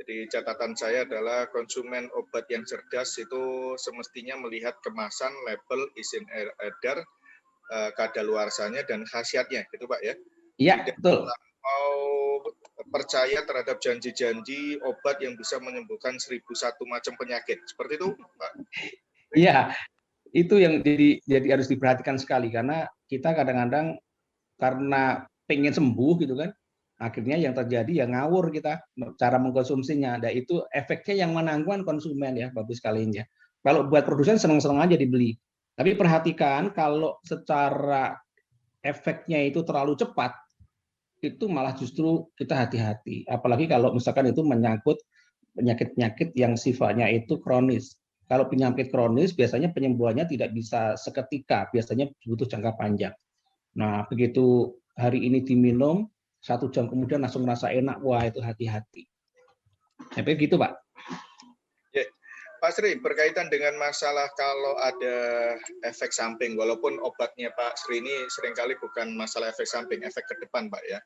Jadi catatan saya adalah konsumen obat yang cerdas itu semestinya melihat kemasan, label, izin edar, kadaluarsanya dan khasiatnya, gitu Pak ya. Iya, Tidak betul. mau percaya terhadap janji-janji obat yang bisa menyembuhkan 1001 macam penyakit. Seperti itu, Pak. Iya, itu yang jadi harus diperhatikan sekali karena kita kadang-kadang karena pengen sembuh gitu kan, akhirnya yang terjadi ya ngawur kita cara mengkonsumsinya. Dan itu efeknya yang menanggung konsumen ya, Bapak sekalian ya. Kalau buat produsen seneng-seneng aja dibeli. Tapi perhatikan kalau secara efeknya itu terlalu cepat, itu malah justru kita hati-hati. Apalagi kalau misalkan itu menyangkut penyakit-penyakit yang sifatnya itu kronis. Kalau penyakit kronis biasanya penyembuhannya tidak bisa seketika, biasanya butuh jangka panjang. Nah, begitu hari ini diminum, 1 jam kemudian langsung merasa enak, wah itu hati-hati. Tapi gitu, Pak. Ya. Pak Sri, berkaitan dengan masalah kalau ada efek samping, walaupun obatnya Pak Sri ini seringkali bukan masalah efek samping, efek ke depan, Pak ya.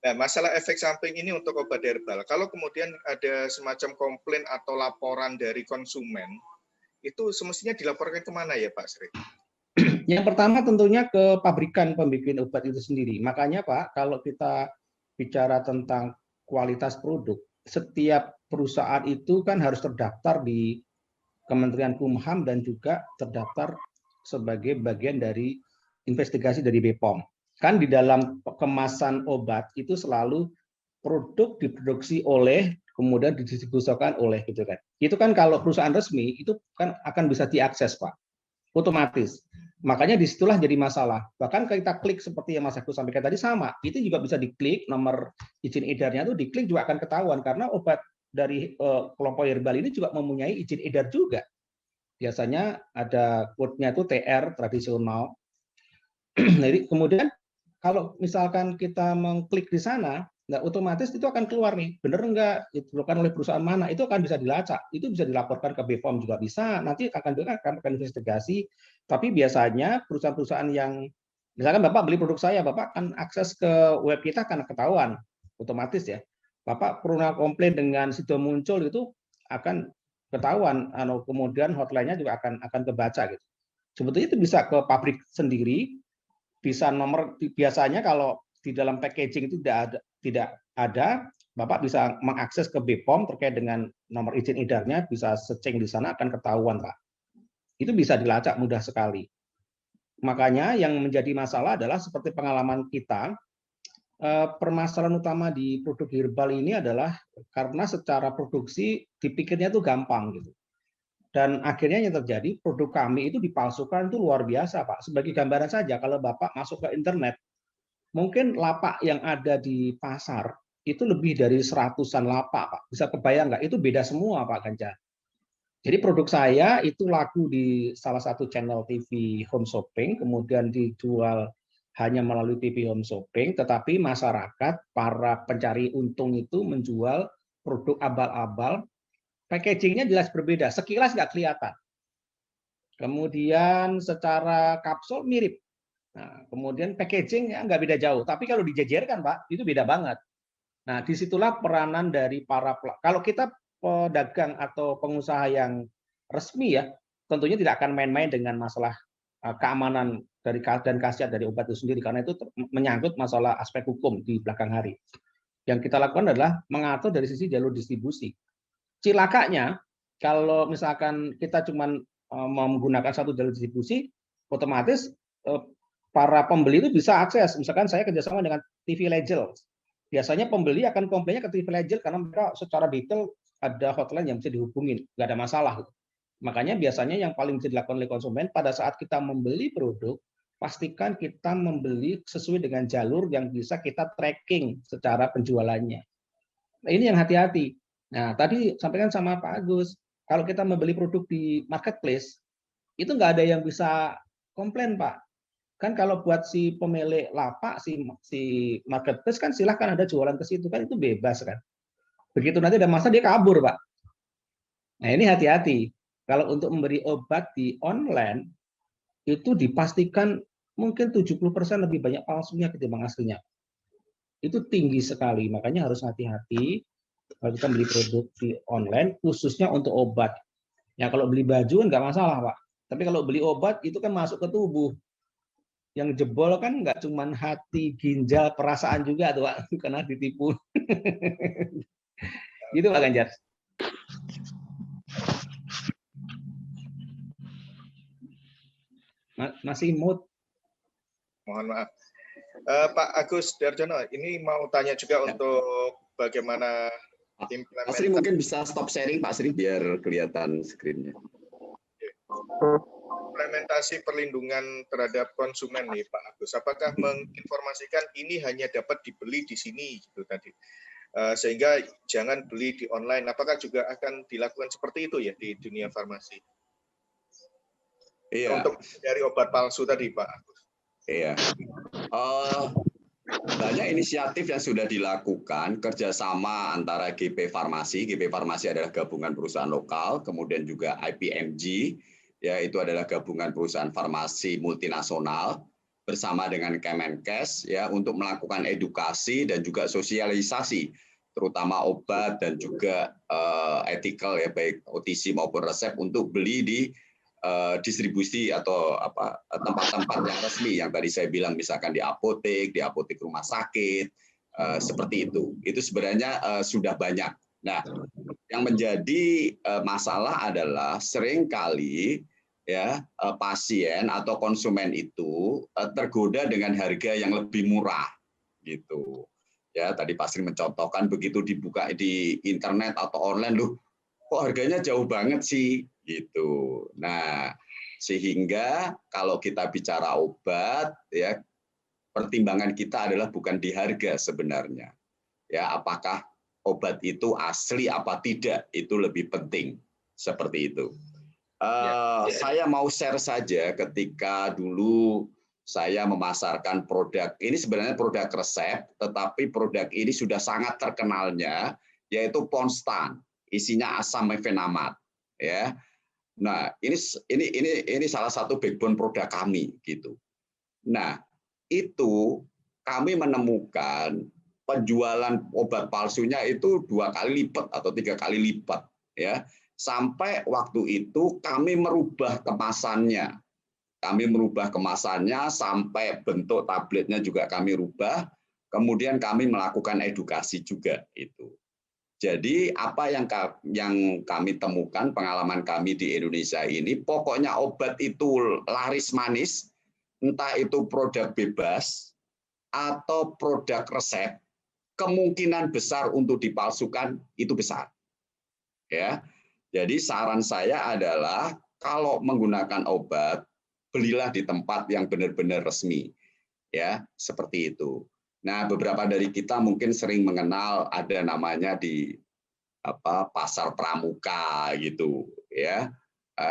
Nah, masalah efek samping ini untuk obat herbal. Kalau kemudian ada semacam komplain atau laporan dari konsumen, itu semestinya dilaporkan kemana ya Pak Sri? Yang pertama tentunya ke pabrikan pembikin obat itu sendiri. Makanya Pak, kalau kita bicara tentang kualitas produk, setiap perusahaan itu kan harus terdaftar di Kementerian Kumham dan juga terdaftar sebagai bagian dari investigasi dari BPOM. Kan di dalam kemasan obat itu selalu produk diproduksi oleh, kemudian didistribusikan oleh gitu kan. Itu kan kalau perusahaan resmi itu kan akan bisa diakses Pak, otomatis. Makanya disitulah jadi masalah. Bahkan kita klik seperti yang Mas Agus sampaikan tadi sama, itu juga bisa diklik nomor izin edarnya itu diklik juga akan ketahuan karena obat dari kelompok herbal ini juga mempunyai izin edar juga. Biasanya ada code-nya itu TR tradisional. Jadi kemudian kalau misalkan kita mengklik di sana, nah otomatis itu akan keluar nih, benar enggak diperlukan oleh perusahaan mana, itu akan bisa dilacak, itu bisa dilaporkan ke BPOM juga bisa, nanti akan investigasi. Tapi biasanya perusahaan-perusahaan yang misalkan Bapak beli produk saya, Bapak akan akses ke web kita akan ketahuan otomatis ya. Bapak pernah komplain dengan sido muncul itu akan ketahuan, kemudian hotline-nya juga akan kebaca gitu. Sebetulnya itu bisa ke pabrik sendiri, bisa nomor biasanya kalau di dalam packaging itu tidak ada, Bapak bisa mengakses ke BPOM terkait dengan nomor izin edarnya, bisa searching di sana akan ketahuan Pak. Itu bisa dilacak mudah sekali. Makanya yang menjadi masalah adalah seperti pengalaman kita, permasalahan utama di produk herbal ini adalah karena secara produksi dipikirnya itu gampang gitu. Dan akhirnya yang terjadi produk kami itu dipalsukan itu luar biasa Pak. Sebagai gambaran saja kalau Bapak masuk ke internet, mungkin lapak yang ada di pasar itu lebih dari seratusan lapak Pak. Bisa kebayang nggak? Itu beda semua Pak Ganjar. Jadi produk saya itu laku di salah satu channel TV home shopping, kemudian dijual hanya melalui TV home shopping, tetapi masyarakat, para pencari untung itu menjual produk abal-abal, packagingnya jelas berbeda, sekilas nggak kelihatan. Kemudian secara kapsul mirip. Nah, kemudian packaging ya nggak beda jauh, tapi kalau dijejerkan Pak, itu beda banget. Nah, disitulah peranan dari para kalau kita pedagang atau pengusaha yang resmi ya, tentunya tidak akan main-main dengan masalah keamanan dari dan khasiat dari obat itu sendiri, karena itu menyangkut masalah aspek hukum di belakang hari. Yang kita lakukan adalah mengatur dari sisi jalur distribusi. Cilakanya, kalau misalkan kita cuma menggunakan satu jalur distribusi, otomatis para pembeli itu bisa akses. Misalkan saya kerjasama dengan TV Legel. Biasanya pembeli akan komplainnya ke TV Legel karena mereka secara detail ada hotline yang bisa dihubungin, nggak ada masalah. Makanya biasanya yang paling bisa dilakukan oleh konsumen pada saat kita membeli produk, pastikan kita membeli sesuai dengan jalur yang bisa kita tracking secara penjualannya. Nah, ini yang hati-hati. Nah, tadi sampaikan sama Pak Agus, kalau kita membeli produk di marketplace, itu nggak ada yang bisa komplain, Pak. Kan kalau buat si pemilik lapak, si marketplace kan silahkan ada jualan ke situ, kan itu bebas kan. Begitu nanti ada masa dia kabur, Pak. Nah, ini hati-hati. Kalau untuk memberi obat di online, itu dipastikan mungkin 70% lebih banyak palsunya ketimbang aslinya. itu tinggi sekali. Makanya harus hati-hati kalau kita beli produk di online, khususnya untuk obat. Ya kalau beli baju kan nggak masalah, Pak. Tapi kalau beli obat itu kan masuk ke tubuh. Yang jebol kan nggak cuma hati, ginjal, perasaan juga tuh, Pak, karena ditipu. Gitu Pak Ganjar. Masih mood. Mohon maaf. Pak Agus Darjono, ini mau tanya juga untuk bagaimana Pak Sri mungkin bisa stop sharing Pak Sri biar kelihatan screen-nya. Implementasi perlindungan terhadap konsumen nih Pak Agus, apakah menginformasikan ini hanya dapat dibeli di sini gitu tadi, sehingga jangan beli di online, apakah juga akan dilakukan seperti itu ya di dunia farmasi? Iya. Untuk dari obat palsu tadi Pak Agus. Iya. Banyak inisiatif yang sudah dilakukan kerjasama antara GP Farmasi. GP Farmasi adalah gabungan perusahaan lokal, kemudian juga IPMG, yaitu adalah gabungan perusahaan farmasi multinasional bersama dengan Kemenkes ya untuk melakukan edukasi dan juga sosialisasi, terutama obat dan juga ethical ya baik OTC maupun resep untuk beli di distribusi atau tempat-tempat yang resmi yang tadi saya bilang misalkan di apotek rumah sakit seperti itu sebenarnya sudah banyak. Nah, yang menjadi masalah adalah seringkali ya pasien atau konsumen itu tergoda dengan harga yang lebih murah gitu. Ya, tadi Pak Sri mencontohkan begitu dibuka di internet atau online loh, kok harganya jauh banget sih gitu. Nah, sehingga kalau kita bicara obat ya pertimbangan kita adalah bukan di harga sebenarnya. Ya, apakah obat itu asli apa tidak itu lebih penting seperti itu. Saya mau share saja ketika dulu saya memasarkan produk ini sebenarnya produk resep, tetapi produk ini sudah sangat terkenalnya yaitu Ponstan, isinya asam mefenamat ya. Nah, ini salah satu backbone produk kami gitu. Nah, itu kami menemukan penjualan obat palsunya itu 2 kali lipat atau 3 kali lipat ya. Sampai waktu itu kami merubah kemasannya. Kami merubah kemasannya sampai bentuk tabletnya juga kami rubah. Kemudian kami melakukan edukasi juga itu. Jadi apa yang kami temukan, pengalaman kami di Indonesia ini, pokoknya obat itu laris manis, entah itu produk bebas atau produk resep, kemungkinan besar untuk dipalsukan itu besar. Ya, jadi saran saya adalah kalau menggunakan obat, belilah di tempat yang benar-benar resmi, ya seperti itu. Nah, beberapa dari kita mungkin sering mengenal ada namanya di pasar pramuka gitu ya.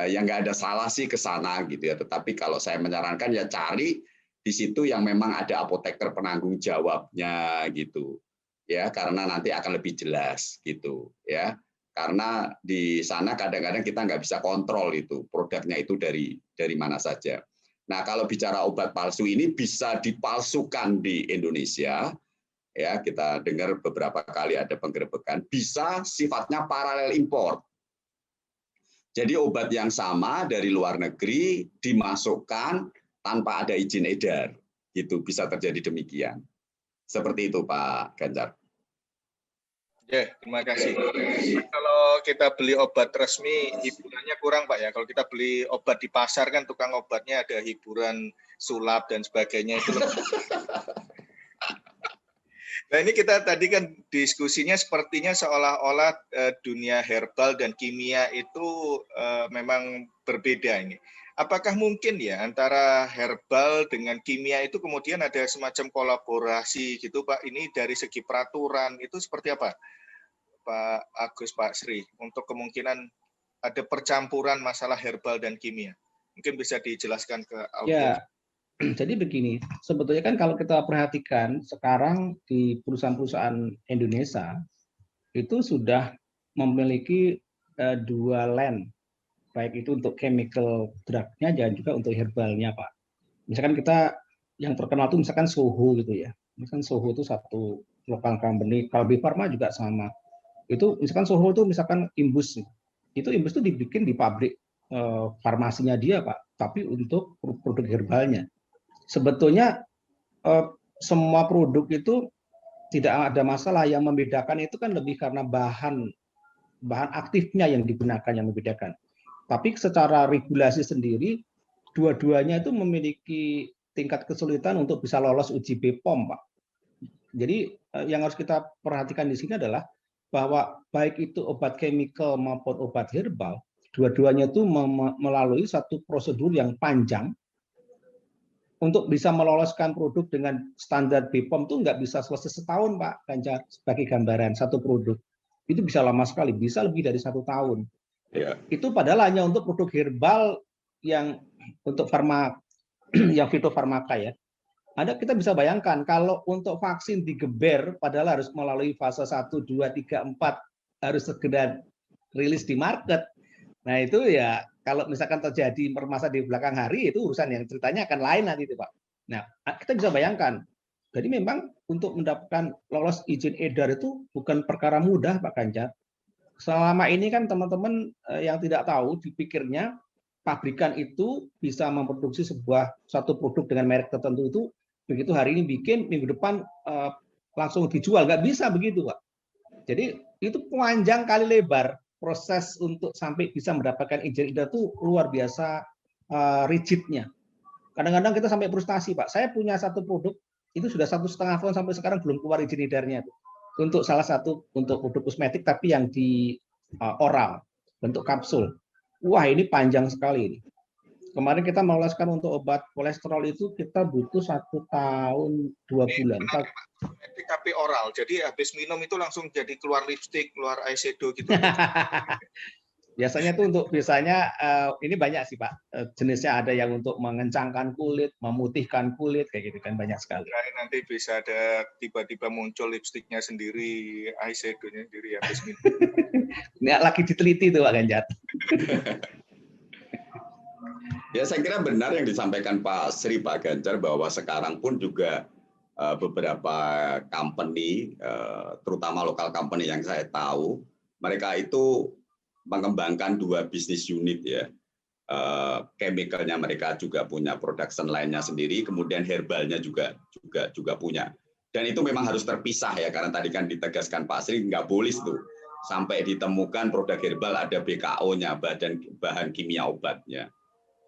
Yang nggak ada salah sih ke sana gitu ya, tetapi kalau saya menyarankan ya cari di situ yang memang ada apoteker penanggung jawabnya gitu. Ya, karena nanti akan lebih jelas gitu ya. Karena di sana kadang-kadang kita nggak bisa kontrol itu produknya itu dari mana saja. Nah, kalau bicara obat palsu ini bisa dipalsukan di Indonesia, ya kita dengar beberapa kali ada penggerebekan, bisa sifatnya paralel impor. Jadi obat yang sama dari luar negeri dimasukkan tanpa ada izin edar, gitu bisa terjadi demikian. Seperti itu Pak Ganjar. Ya, terima kasih. Kalau kita beli obat resmi, hiburannya kurang Pak ya. Kalau kita beli obat di pasar kan tukang obatnya ada hiburan sulap dan sebagainya itu. Nah ini kita tadi kan diskusinya sepertinya seolah-olah dunia herbal dan kimia itu memang berbeda ini. Apakah mungkin ya antara herbal dengan kimia itu kemudian ada semacam kolaborasi gitu Pak? Ini dari segi peraturan itu seperti apa? Pak Agus, Pak Sri, untuk kemungkinan ada percampuran masalah herbal dan kimia. Mungkin bisa dijelaskan ke audiens. Ya, jadi begini, sebetulnya kan kalau kita perhatikan sekarang di perusahaan-perusahaan Indonesia itu sudah memiliki 2 lane, baik itu untuk chemical drug-nya dan juga untuk herbalnya, Pak. Misalkan kita yang terkenal itu misalkan Soho gitu ya. Misalkan Soho itu satu lokal company, Kalbe Farma juga sama. Itu misalkan Soho itu misalkan Imbus, itu Imbus itu dibikin di pabrik farmasinya dia Pak, tapi untuk produk herbalnya. Sebetulnya semua produk itu tidak ada masalah, yang membedakan itu kan lebih karena bahan aktifnya yang digunakan yang membedakan. Tapi secara regulasi sendiri, dua-duanya itu memiliki tingkat kesulitan untuk bisa lolos uji BPOM, Pak. Jadi yang harus kita perhatikan di sini adalah bahwa baik itu obat chemical maupun obat herbal, dua-duanya itu melalui satu prosedur yang panjang untuk bisa meloloskan produk dengan standar BPOM itu nggak bisa selesai setahun, Pak Ganjar. Sebagai gambaran, satu produk itu bisa lama sekali, bisa lebih dari 1 tahun. Ya. Itu padahal hanya untuk produk herbal yang untuk farma, yang fitofarmaka ya. Kita bisa bayangkan kalau untuk vaksin digeber, padahal harus melalui fase 1, 2, 3, 4, harus segera rilis di market. Nah itu ya kalau misalkan terjadi permasalahan di belakang hari, itu urusan yang ceritanya akan lain nanti itu Pak. Nah kita bisa bayangkan, jadi memang untuk mendapatkan lolos izin edar itu bukan perkara mudah Pak Ganjar. Selama ini kan teman-teman yang tidak tahu, dipikirnya pabrikan itu bisa memproduksi satu produk dengan merek tertentu itu, begitu hari ini bikin, minggu depan langsung dijual. Nggak bisa begitu Pak. Jadi itu panjang kali lebar proses untuk sampai bisa mendapatkan izin edar itu luar biasa rigidnya. Kadang-kadang kita sampai frustasi Pak. Saya punya satu produk itu sudah 1,5 tahun sampai sekarang belum keluar izin edarnya. Untuk salah satu untuk produk kosmetik tapi yang di oral bentuk kapsul. Wah ini panjang sekali ini. Kemarin kita meloloskan untuk obat kolesterol itu kita butuh 1 tahun 2 bulan. Tapi oral, jadi habis minum itu langsung jadi keluar lipstick, keluar eyeshadow gitu. Biasanya tuh untuk ini banyak sih Pak. Jenisnya ada yang untuk mengencangkan kulit, memutihkan kulit, kayak gitu kan banyak sekali. Nanti bisa ada tiba-tiba muncul lipstiknya sendiri, eyeshadownya sendiri habis minum. Ini lagi diteliti tuh Pak Ganjar. Ya saya kira benar yang disampaikan Pak Sri, Pak Ganjar, bahwa sekarang pun juga beberapa company, terutama lokal company yang saya tahu, mereka itu mengembangkan 2 bisnis unit ya. Chemicalnya mereka juga punya production line-nya sendiri, kemudian herbalnya juga punya. Dan itu memang harus terpisah ya, karena tadi kan ditegaskan Pak Sri, nggak boleh tuh sampai ditemukan produk herbal ada BKO-nya, bahan kimia obatnya.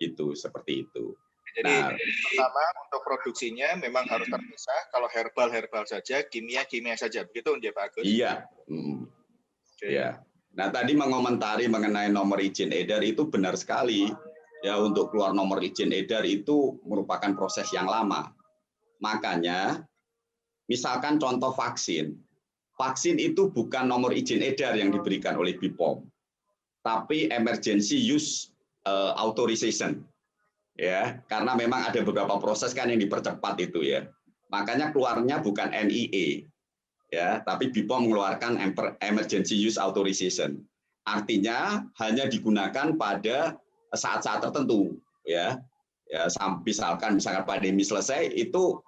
Itu seperti itu. Jadi pertama untuk produksinya memang harus terpisah. Kalau herbal saja, kimia saja. Begitu Pak Agus? Iya. Ya. Nah tadi mengomentari mengenai nomor izin edar itu benar sekali. Ya untuk keluar nomor izin edar itu merupakan proses yang lama. Makanya misalkan contoh vaksin. Vaksin itu bukan nomor izin edar yang diberikan oleh BPOM, tapi emergency use authorization. Ya, karena memang ada beberapa proses kan yang dipercepat itu ya. Makanya keluarnya bukan NIE, ya, tapi BPOM mengeluarkan emergency use authorization. Artinya hanya digunakan pada saat-saat tertentu, ya. Ya, misalkan pandemi selesai itu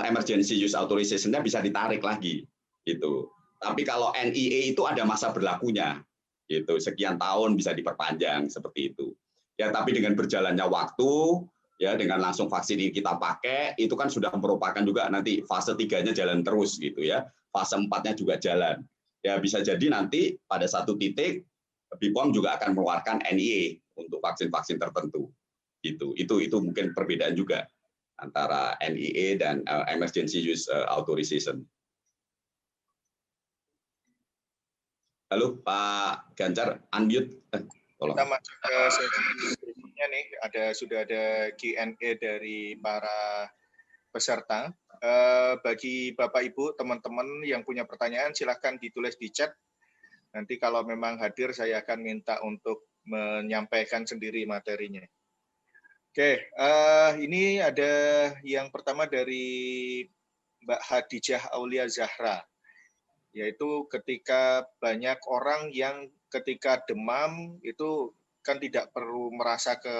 emergency use authorization-nya bisa ditarik lagi, gitu. Tapi kalau NIE itu ada masa berlakunya, gitu. Sekian tahun bisa diperpanjang seperti itu. Ya, tapi dengan berjalannya waktu, ya dengan langsung vaksin ini kita pakai, itu kan sudah merupakan juga nanti fase 3-nya jalan terus gitu ya. Fase 4-nya juga jalan. Ya bisa jadi nanti pada satu titik BPOM juga akan mengeluarkan NIE untuk vaksin-vaksin tertentu. Itu mungkin perbedaan juga antara NIE dan emergency use authorization. Halo Pak Ganjar, unmute. Tolong. Kita masuk ke sesi berikutnya nih, sudah ada Q&A dari para peserta. Bagi Bapak Ibu, teman-teman yang punya pertanyaan silahkan ditulis di chat. Nanti kalau memang hadir saya akan minta untuk menyampaikan sendiri materinya. Oke, ini ada yang pertama dari Mbak Hadijah Aulia Zahra, yaitu ketika banyak orang yang ketika demam itu kan tidak perlu merasa ke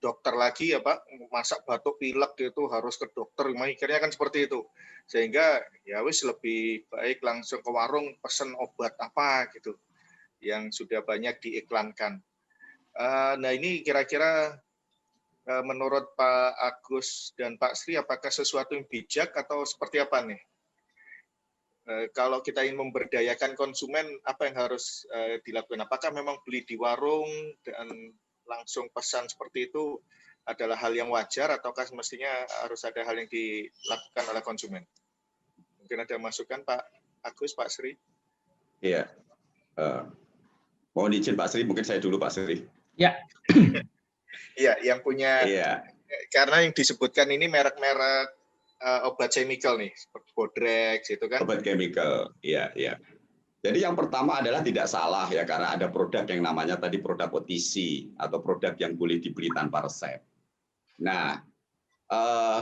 dokter lagi ya Pak, masak batuk pilek itu harus ke dokter, mikirnya kan seperti itu. Sehingga ya wis lebih baik langsung ke warung pesen obat apa gitu yang sudah banyak diiklankan. Nah ini kira-kira menurut Pak Agus dan Pak Sri, apakah sesuatu yang bijak atau seperti apa nih? Kalau kita ingin memberdayakan konsumen, apa yang harus dilakukan? Apakah memang beli di warung dan langsung pesan seperti itu adalah hal yang wajar, ataukah mestinya harus ada hal yang dilakukan oleh konsumen? Mungkin ada masukan Pak Agus, Pak Sri? Iya. Mohon izin Pak Sri, mungkin saya dulu Pak Sri. Ya. Iya, yang punya. Iya. Karena yang disebutkan ini merek-merek obat chemical nih, seperti Bodrex itu kan. Obat chemical, iya, iya. Jadi yang pertama adalah tidak salah ya, karena ada produk yang namanya tadi produk OTC atau produk yang boleh dibeli tanpa resep. Nah,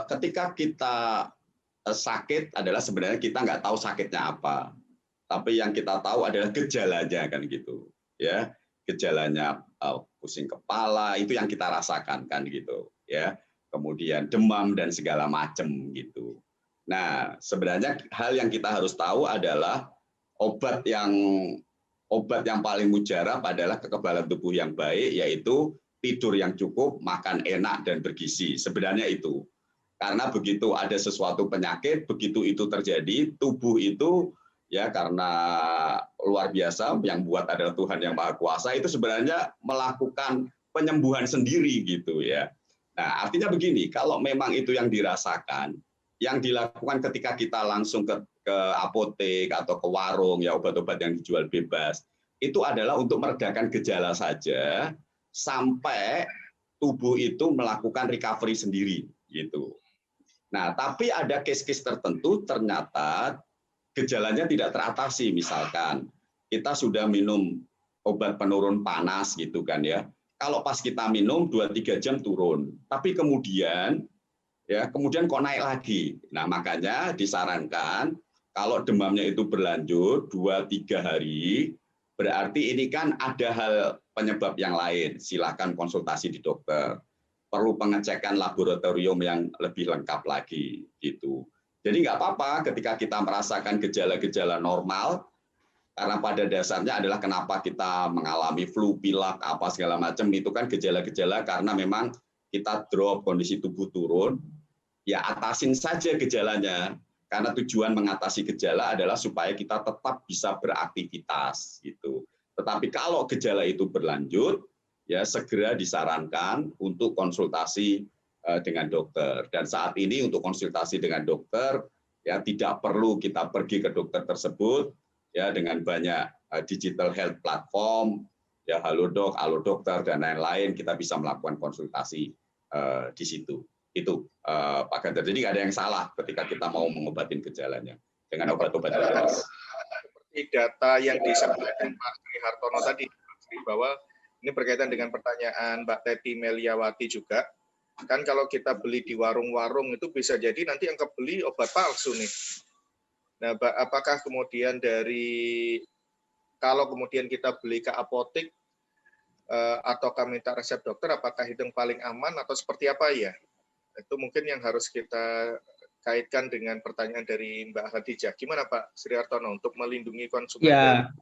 ketika kita sakit adalah sebenarnya kita nggak tahu sakitnya apa, tapi yang kita tahu adalah gejalanya kan gitu, ya. Gejalanya pusing kepala itu yang kita rasakan kan gitu, ya. Kemudian demam dan segala macam gitu. Nah, sebenarnya hal yang kita harus tahu adalah obat yang paling mujarab adalah kekebalan tubuh yang baik, yaitu tidur yang cukup, makan enak dan bergizi. Sebenarnya itu. Karena begitu ada sesuatu penyakit, begitu itu terjadi, tubuh itu ya karena luar biasa yang buat adalah Tuhan yang Maha Kuasa, itu sebenarnya melakukan penyembuhan sendiri gitu ya. Nah, artinya begini, kalau memang itu yang dirasakan, yang dilakukan ketika kita langsung ke apotek atau ke warung, ya obat-obat yang dijual bebas, itu adalah untuk meredakan gejala saja, sampai tubuh itu melakukan recovery sendiri, gitu. Nah, tapi ada case-case tertentu ternyata gejalanya tidak teratasi, misalkan kita sudah minum obat penurun panas, gitu kan ya. Kalau pas kita minum 2-3 jam turun, tapi kemudian kok naik lagi. Nah, makanya disarankan kalau demamnya itu berlanjut 2-3 hari, berarti ini kan ada hal penyebab yang lain. Silakan konsultasi di dokter. Perlu pengecekan laboratorium yang lebih lengkap lagi gitu. Jadi nggak apa-apa ketika kita merasakan gejala-gejala normal, karena pada dasarnya adalah kenapa kita mengalami flu, pilek, apa segala macam, itu kan gejala-gejala karena memang kita drop, kondisi tubuh turun, ya atasin saja gejalanya. Karena tujuan mengatasi gejala adalah supaya kita tetap bisa beraktivitas gitu. Tetapi kalau gejala itu berlanjut, ya segera disarankan untuk konsultasi dengan dokter. Dan saat ini untuk konsultasi dengan dokter, ya tidak perlu kita pergi ke dokter tersebut, ya dengan banyak digital health platform, ya Halodoc, Alodokter dan lain-lain, kita bisa melakukan konsultasi di situ. Itu Pak Ganjar. Jadi nggak ada yang salah ketika kita mau mengobatin gejalanya dengan obat-obat bebas. Seperti data yang disampaikan Pak Sri Hartono tadi, bahwa ini berkaitan dengan pertanyaan Mbak Teti Meliawati juga. Kan kalau kita beli di warung-warung itu bisa jadi nanti yang kebeli obat palsu nih. Nah, apakah kemudian kalau kemudian kita beli ke apotek ataukah minta resep dokter, apakah itu yang paling aman atau seperti apa ya? Itu mungkin yang harus kita kaitkan dengan pertanyaan dari Mbak Khadijah. Gimana Pak Sri Hartono untuk melindungi konsumen? Ya,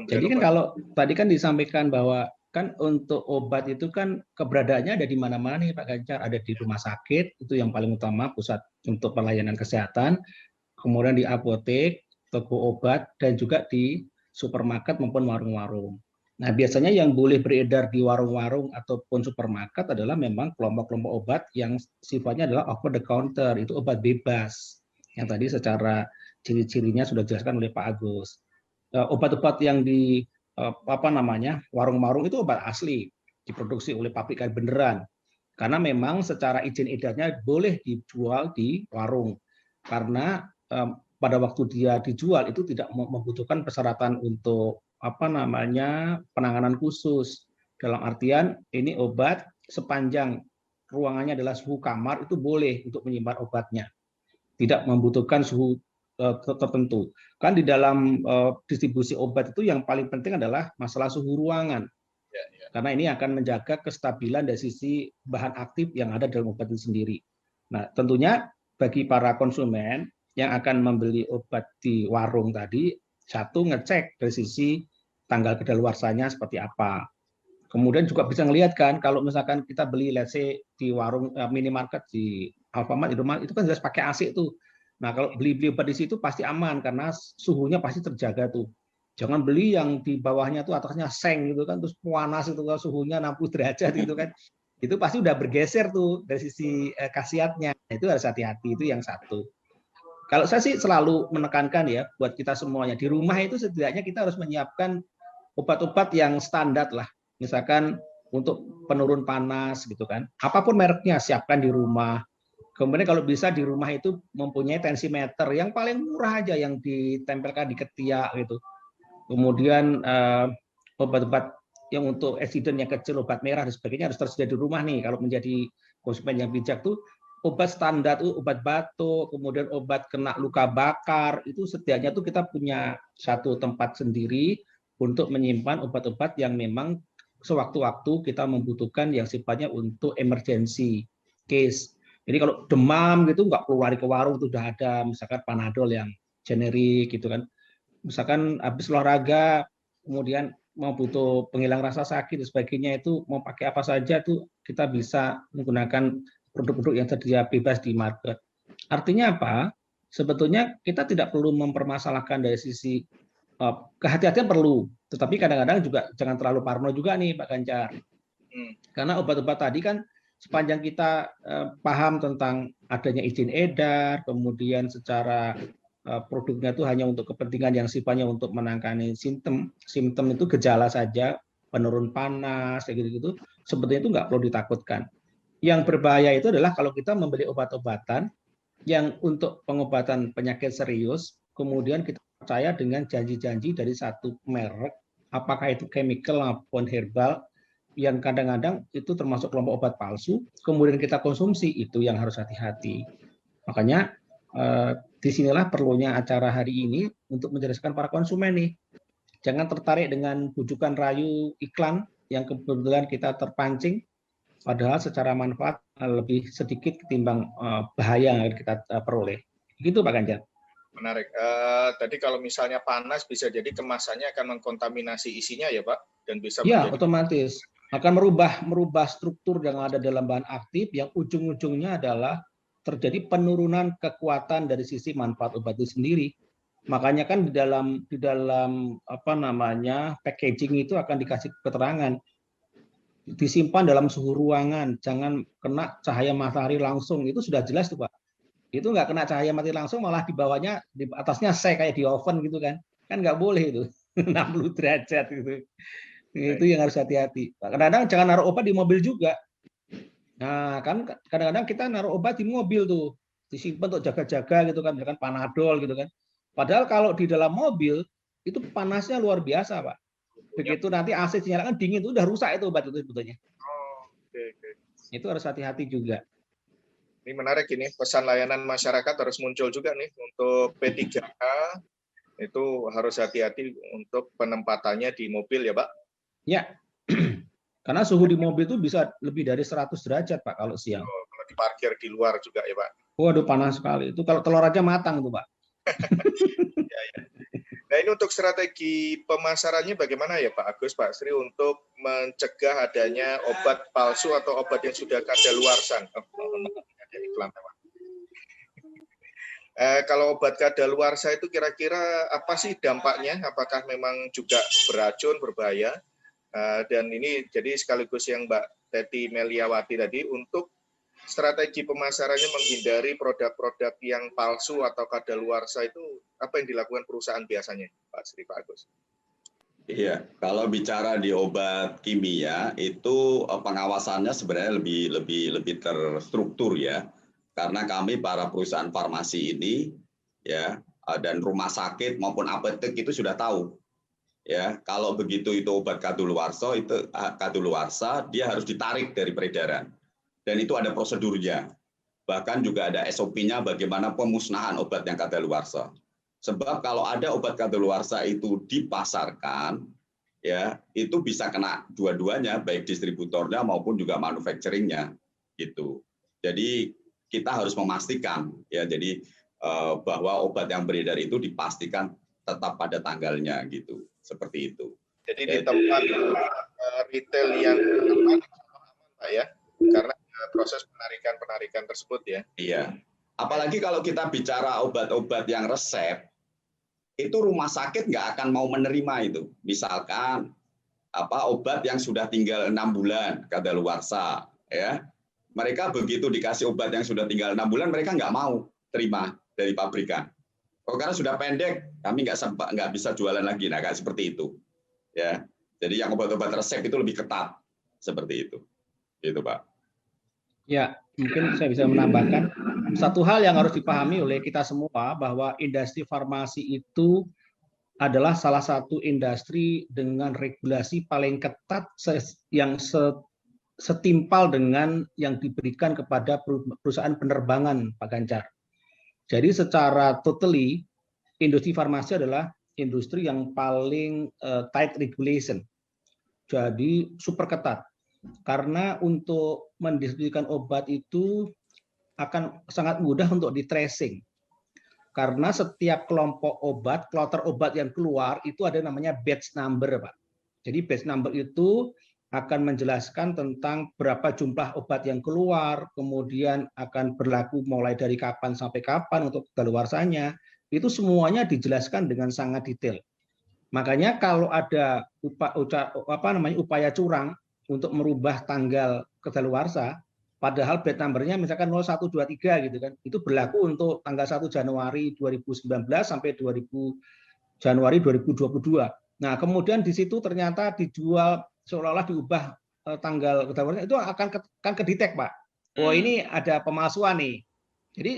jadi kan kalau tadi kan disampaikan bahwa kan untuk obat itu kan keberadaannya ada di mana-mana nih Pak Ganjar, ada di rumah sakit, itu yang paling utama, pusat untuk pelayanan kesehatan, kemudian di apotek, toko obat, dan juga di supermarket maupun warung-warung. Nah, biasanya yang boleh beredar di warung-warung ataupun supermarket adalah memang kelompok-kelompok obat yang sifatnya adalah over the counter, itu obat bebas. Yang tadi secara ciri-cirinya sudah dijelaskan oleh Pak Agus. Obat-obat yang di warung-warung itu obat asli, diproduksi oleh pabrikan beneran. Karena memang secara izin edarnya boleh dijual di warung. Karena pada waktu dia dijual itu tidak membutuhkan persyaratan untuk penanganan khusus. Dalam artian ini obat sepanjang ruangannya adalah suhu kamar itu boleh untuk menyimpan obatnya. Tidak membutuhkan suhu tertentu. Kan di dalam distribusi obat itu yang paling penting adalah masalah suhu ruangan. ya. Karena ini akan menjaga kestabilan dari sisi bahan aktif yang ada dalam obat itu sendiri. Nah, tentunya bagi para konsumen yang akan membeli obat di warung tadi, satu ngecek dari sisi tanggal kedaluarsanya seperti apa. Kemudian juga bisa ngelihat kan, kalau misalkan kita beli, let's say di warung minimarket di Alfamart, Indomaret, itu kan jelas pakai AC tuh. Nah, kalau beli obat di situ pasti aman karena suhunya pasti terjaga tuh. Jangan beli yang di bawahnya tuh atasnya seng gitu kan, terus panas itu kan suhunya 60 derajat gitu kan. Itu pasti udah bergeser tuh dari sisi khasiatnya. Itu harus hati-hati, itu yang satu. Kalau saya sih selalu menekankan ya buat kita semuanya di rumah itu setidaknya kita harus menyiapkan obat-obat yang standar lah. Misalkan untuk penurun panas gitu kan. Apapun mereknya siapkan di rumah. Kemudian kalau bisa di rumah itu mempunyai tensimeter yang paling murah aja yang ditempelkan di ketiak gitu. Kemudian obat-obat yang untuk eksiden yang kecil, obat merah dan sebagainya harus tersedia di rumah nih. Kalau menjadi konsumen yang bijak tuh obat standar, obat batuk, kemudian obat kena luka bakar, itu setiapnya tuh kita punya satu tempat sendiri untuk menyimpan obat-obat yang memang sewaktu-waktu kita membutuhkan yang sifatnya untuk emergency case. Jadi kalau demam gitu nggak perlu lari ke warung, itu sudah ada misalkan Panadol yang generik gitu kan. Misalkan habis olahraga, kemudian mau butuh penghilang rasa sakit dan sebagainya, itu mau pakai apa saja tuh kita bisa menggunakan produk-produk yang tersedia bebas di market. Artinya apa? Sebetulnya kita tidak perlu mempermasalahkan dari sisi kehati-hatian perlu, tetapi kadang-kadang juga jangan terlalu parno juga nih Pak Ganjar. Karena obat-obat tadi kan sepanjang kita paham tentang adanya izin edar, kemudian secara produknya itu hanya untuk kepentingan yang sifatnya untuk menangani simptom itu gejala saja, penurun panas, kayak gitu-gitu, sebetulnya itu nggak perlu ditakutkan. Yang berbahaya itu adalah kalau kita membeli obat-obatan yang untuk pengobatan penyakit serius, kemudian kita percaya dengan janji-janji dari satu merek, apakah itu chemical maupun herbal, yang kadang-kadang itu termasuk kelompok obat palsu, kemudian kita konsumsi, itu yang harus hati-hati. Makanya disinilah perlunya acara hari ini untuk menjelaskan para konsumen nih. Jangan tertarik dengan bujukan rayu iklan yang kebetulan kita terpancing, padahal secara manfaat lebih sedikit ketimbang bahaya yang kita peroleh. Begitu Pak Ganjar. Menarik. Tadi kalau misalnya panas bisa jadi kemasannya akan mengkontaminasi isinya ya Pak, dan bisa ya otomatis akan merubah struktur yang ada dalam bahan aktif yang ujung-ujungnya adalah terjadi penurunan kekuatan dari sisi manfaat obat itu sendiri. Makanya kan di dalam apa namanya packaging itu akan dikasih keterangan disimpan dalam suhu ruangan, jangan kena cahaya matahari langsung, itu sudah jelas tuh Pak. Itu nggak kena cahaya matahari langsung, malah di bawahnya, di atasnya kayak di oven gitu kan nggak boleh itu 60 derajat gitu. Itu yang harus hati-hati. Kadang-kadang jangan naruh obat di mobil juga. Nah kan kadang-kadang kita naruh obat di mobil tuh, disimpan untuk jaga-jaga gitu kan, misalkan Panadol gitu kan. Padahal kalau di dalam mobil itu panasnya luar biasa Pak. Begitu nanti AC dinyalakan dingin, itu udah rusak itu obat itu sebetulnya. Itu harus hati-hati juga. Ini menarik ini, pesan layanan masyarakat harus muncul juga nih untuk P3K, itu harus hati-hati untuk penempatannya di mobil ya Pak? Ya, karena suhu di mobil itu bisa lebih dari 100 derajat Pak kalau siang. Kalau diparkir di luar juga ya Pak? Waduh panas sekali, itu kalau telur aja matang tuh Pak. Ya. Nah ini untuk strategi pemasarannya bagaimana ya Pak Agus, Pak Sri untuk mencegah adanya obat palsu atau obat yang sudah kadaluarsa? Kalau obat kadaluarsa itu kira-kira apa sih dampaknya? Apakah memang juga beracun, berbahaya? Dan ini jadi sekaligus yang Mbak Teti Meliawati tadi untuk strategi pemasarannya menghindari produk-produk yang palsu atau kadaluarsa itu apa yang dilakukan perusahaan biasanya, Pak Sri, Pak Agus? Iya, kalau bicara di obat kimia itu pengawasannya sebenarnya lebih terstruktur ya, karena kami para perusahaan farmasi ini ya dan rumah sakit maupun apotek itu sudah tahu ya kalau begitu itu obat kadaluarsa dia harus ditarik dari peredaran. Dan itu ada prosedurnya. Bahkan juga ada SOP-nya bagaimana pemusnahan obat yang kadaluarsa. Sebab kalau ada obat kadaluarsa itu dipasarkan, ya itu bisa kena dua-duanya, baik distributornya maupun juga manufacturingnya gitu. Jadi kita harus memastikan ya, jadi bahwa obat yang beredar itu dipastikan tetap pada tanggalnya gitu, seperti itu. Jadi di tempat retail yang aman, Pak ya, karena proses penarikan tersebut ya. Iya. Apalagi kalau kita bicara obat-obat yang resep, itu rumah sakit nggak akan mau menerima itu. Misalkan obat yang sudah tinggal 6 bulan kadaluarsa, ya. Mereka begitu dikasih obat yang sudah tinggal 6 bulan, mereka nggak mau terima dari pabrikan. Oh, karena sudah pendek, kami nggak bisa jualan lagi. Nah, kayak seperti itu. Ya. Jadi yang obat-obat resep itu lebih ketat seperti itu. Gitu, Pak. Ya, mungkin saya bisa menambahkan satu hal yang harus dipahami oleh kita semua bahwa industri farmasi itu adalah salah satu industri dengan regulasi paling ketat yang setimpal dengan yang diberikan kepada perusahaan penerbangan, Pak Ganjar. Jadi secara totally industri farmasi adalah industri yang paling tight regulation. Jadi super ketat. Karena untuk mendistribusikan obat itu akan sangat mudah untuk di tracing. Karena setiap kelompok obat, kloter obat yang keluar itu ada namanya batch number, Pak. Jadi batch number itu akan menjelaskan tentang berapa jumlah obat yang keluar, kemudian akan berlaku mulai dari kapan sampai kapan untuk kadaluarsanya. Itu semuanya dijelaskan dengan sangat detail. Makanya kalau ada upaya curang untuk merubah tanggal kadaluarsa, padahal batch number-nya misalkan 0123 gitu kan, itu berlaku untuk tanggal 1 Januari 2019 sampai Januari 2022. Nah, kemudian di situ ternyata dijual seolah-olah diubah tanggal kadaluarsa, itu akan kedetek, Pak. Oh, ini ada pemalsuan nih. Jadi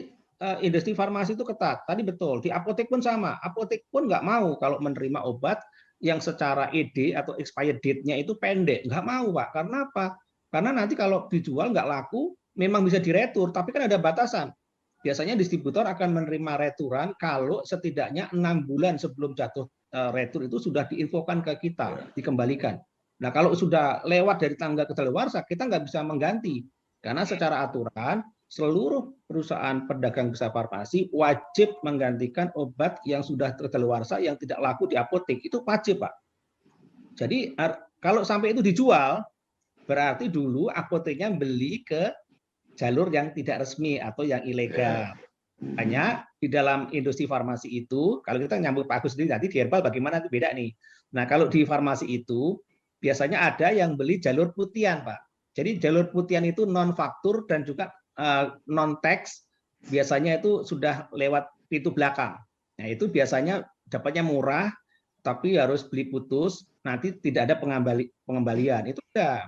industri farmasi itu ketat. Tadi betul, di apotek pun sama. Apotek pun nggak mau kalau menerima obat yang secara ED atau expired date-nya itu pendek. Nggak mau, Pak. Karena apa? Karena nanti kalau dijual nggak laku, memang bisa diretur, tapi kan ada batasan. Biasanya distributor akan menerima returan kalau setidaknya 6 bulan sebelum jatuh retur itu sudah diinfokan ke kita, dikembalikan. Nah, kalau sudah lewat dari tanggal kadaluarsa, kita nggak bisa mengganti. Karena secara aturan, seluruh perusahaan pedagang besar farmasi wajib menggantikan obat yang sudah kadaluarsa yang tidak laku di apotek. Itu wajib, Pak. Jadi kalau sampai itu dijual, berarti dulu apoteknya beli ke jalur yang tidak resmi atau yang ilegal. Hanya di dalam industri farmasi itu, kalau kita nyambung Pak Agus sendiri nanti di herbal bagaimana itu beda nih. Nah, kalau di farmasi itu biasanya ada yang beli jalur putihan, Pak. Jadi jalur putihan itu non faktur dan juga non tax, biasanya itu sudah lewat pintu belakang. Nah, itu biasanya dapatnya murah, tapi harus beli putus, nanti tidak ada pengembalian. Itu udah.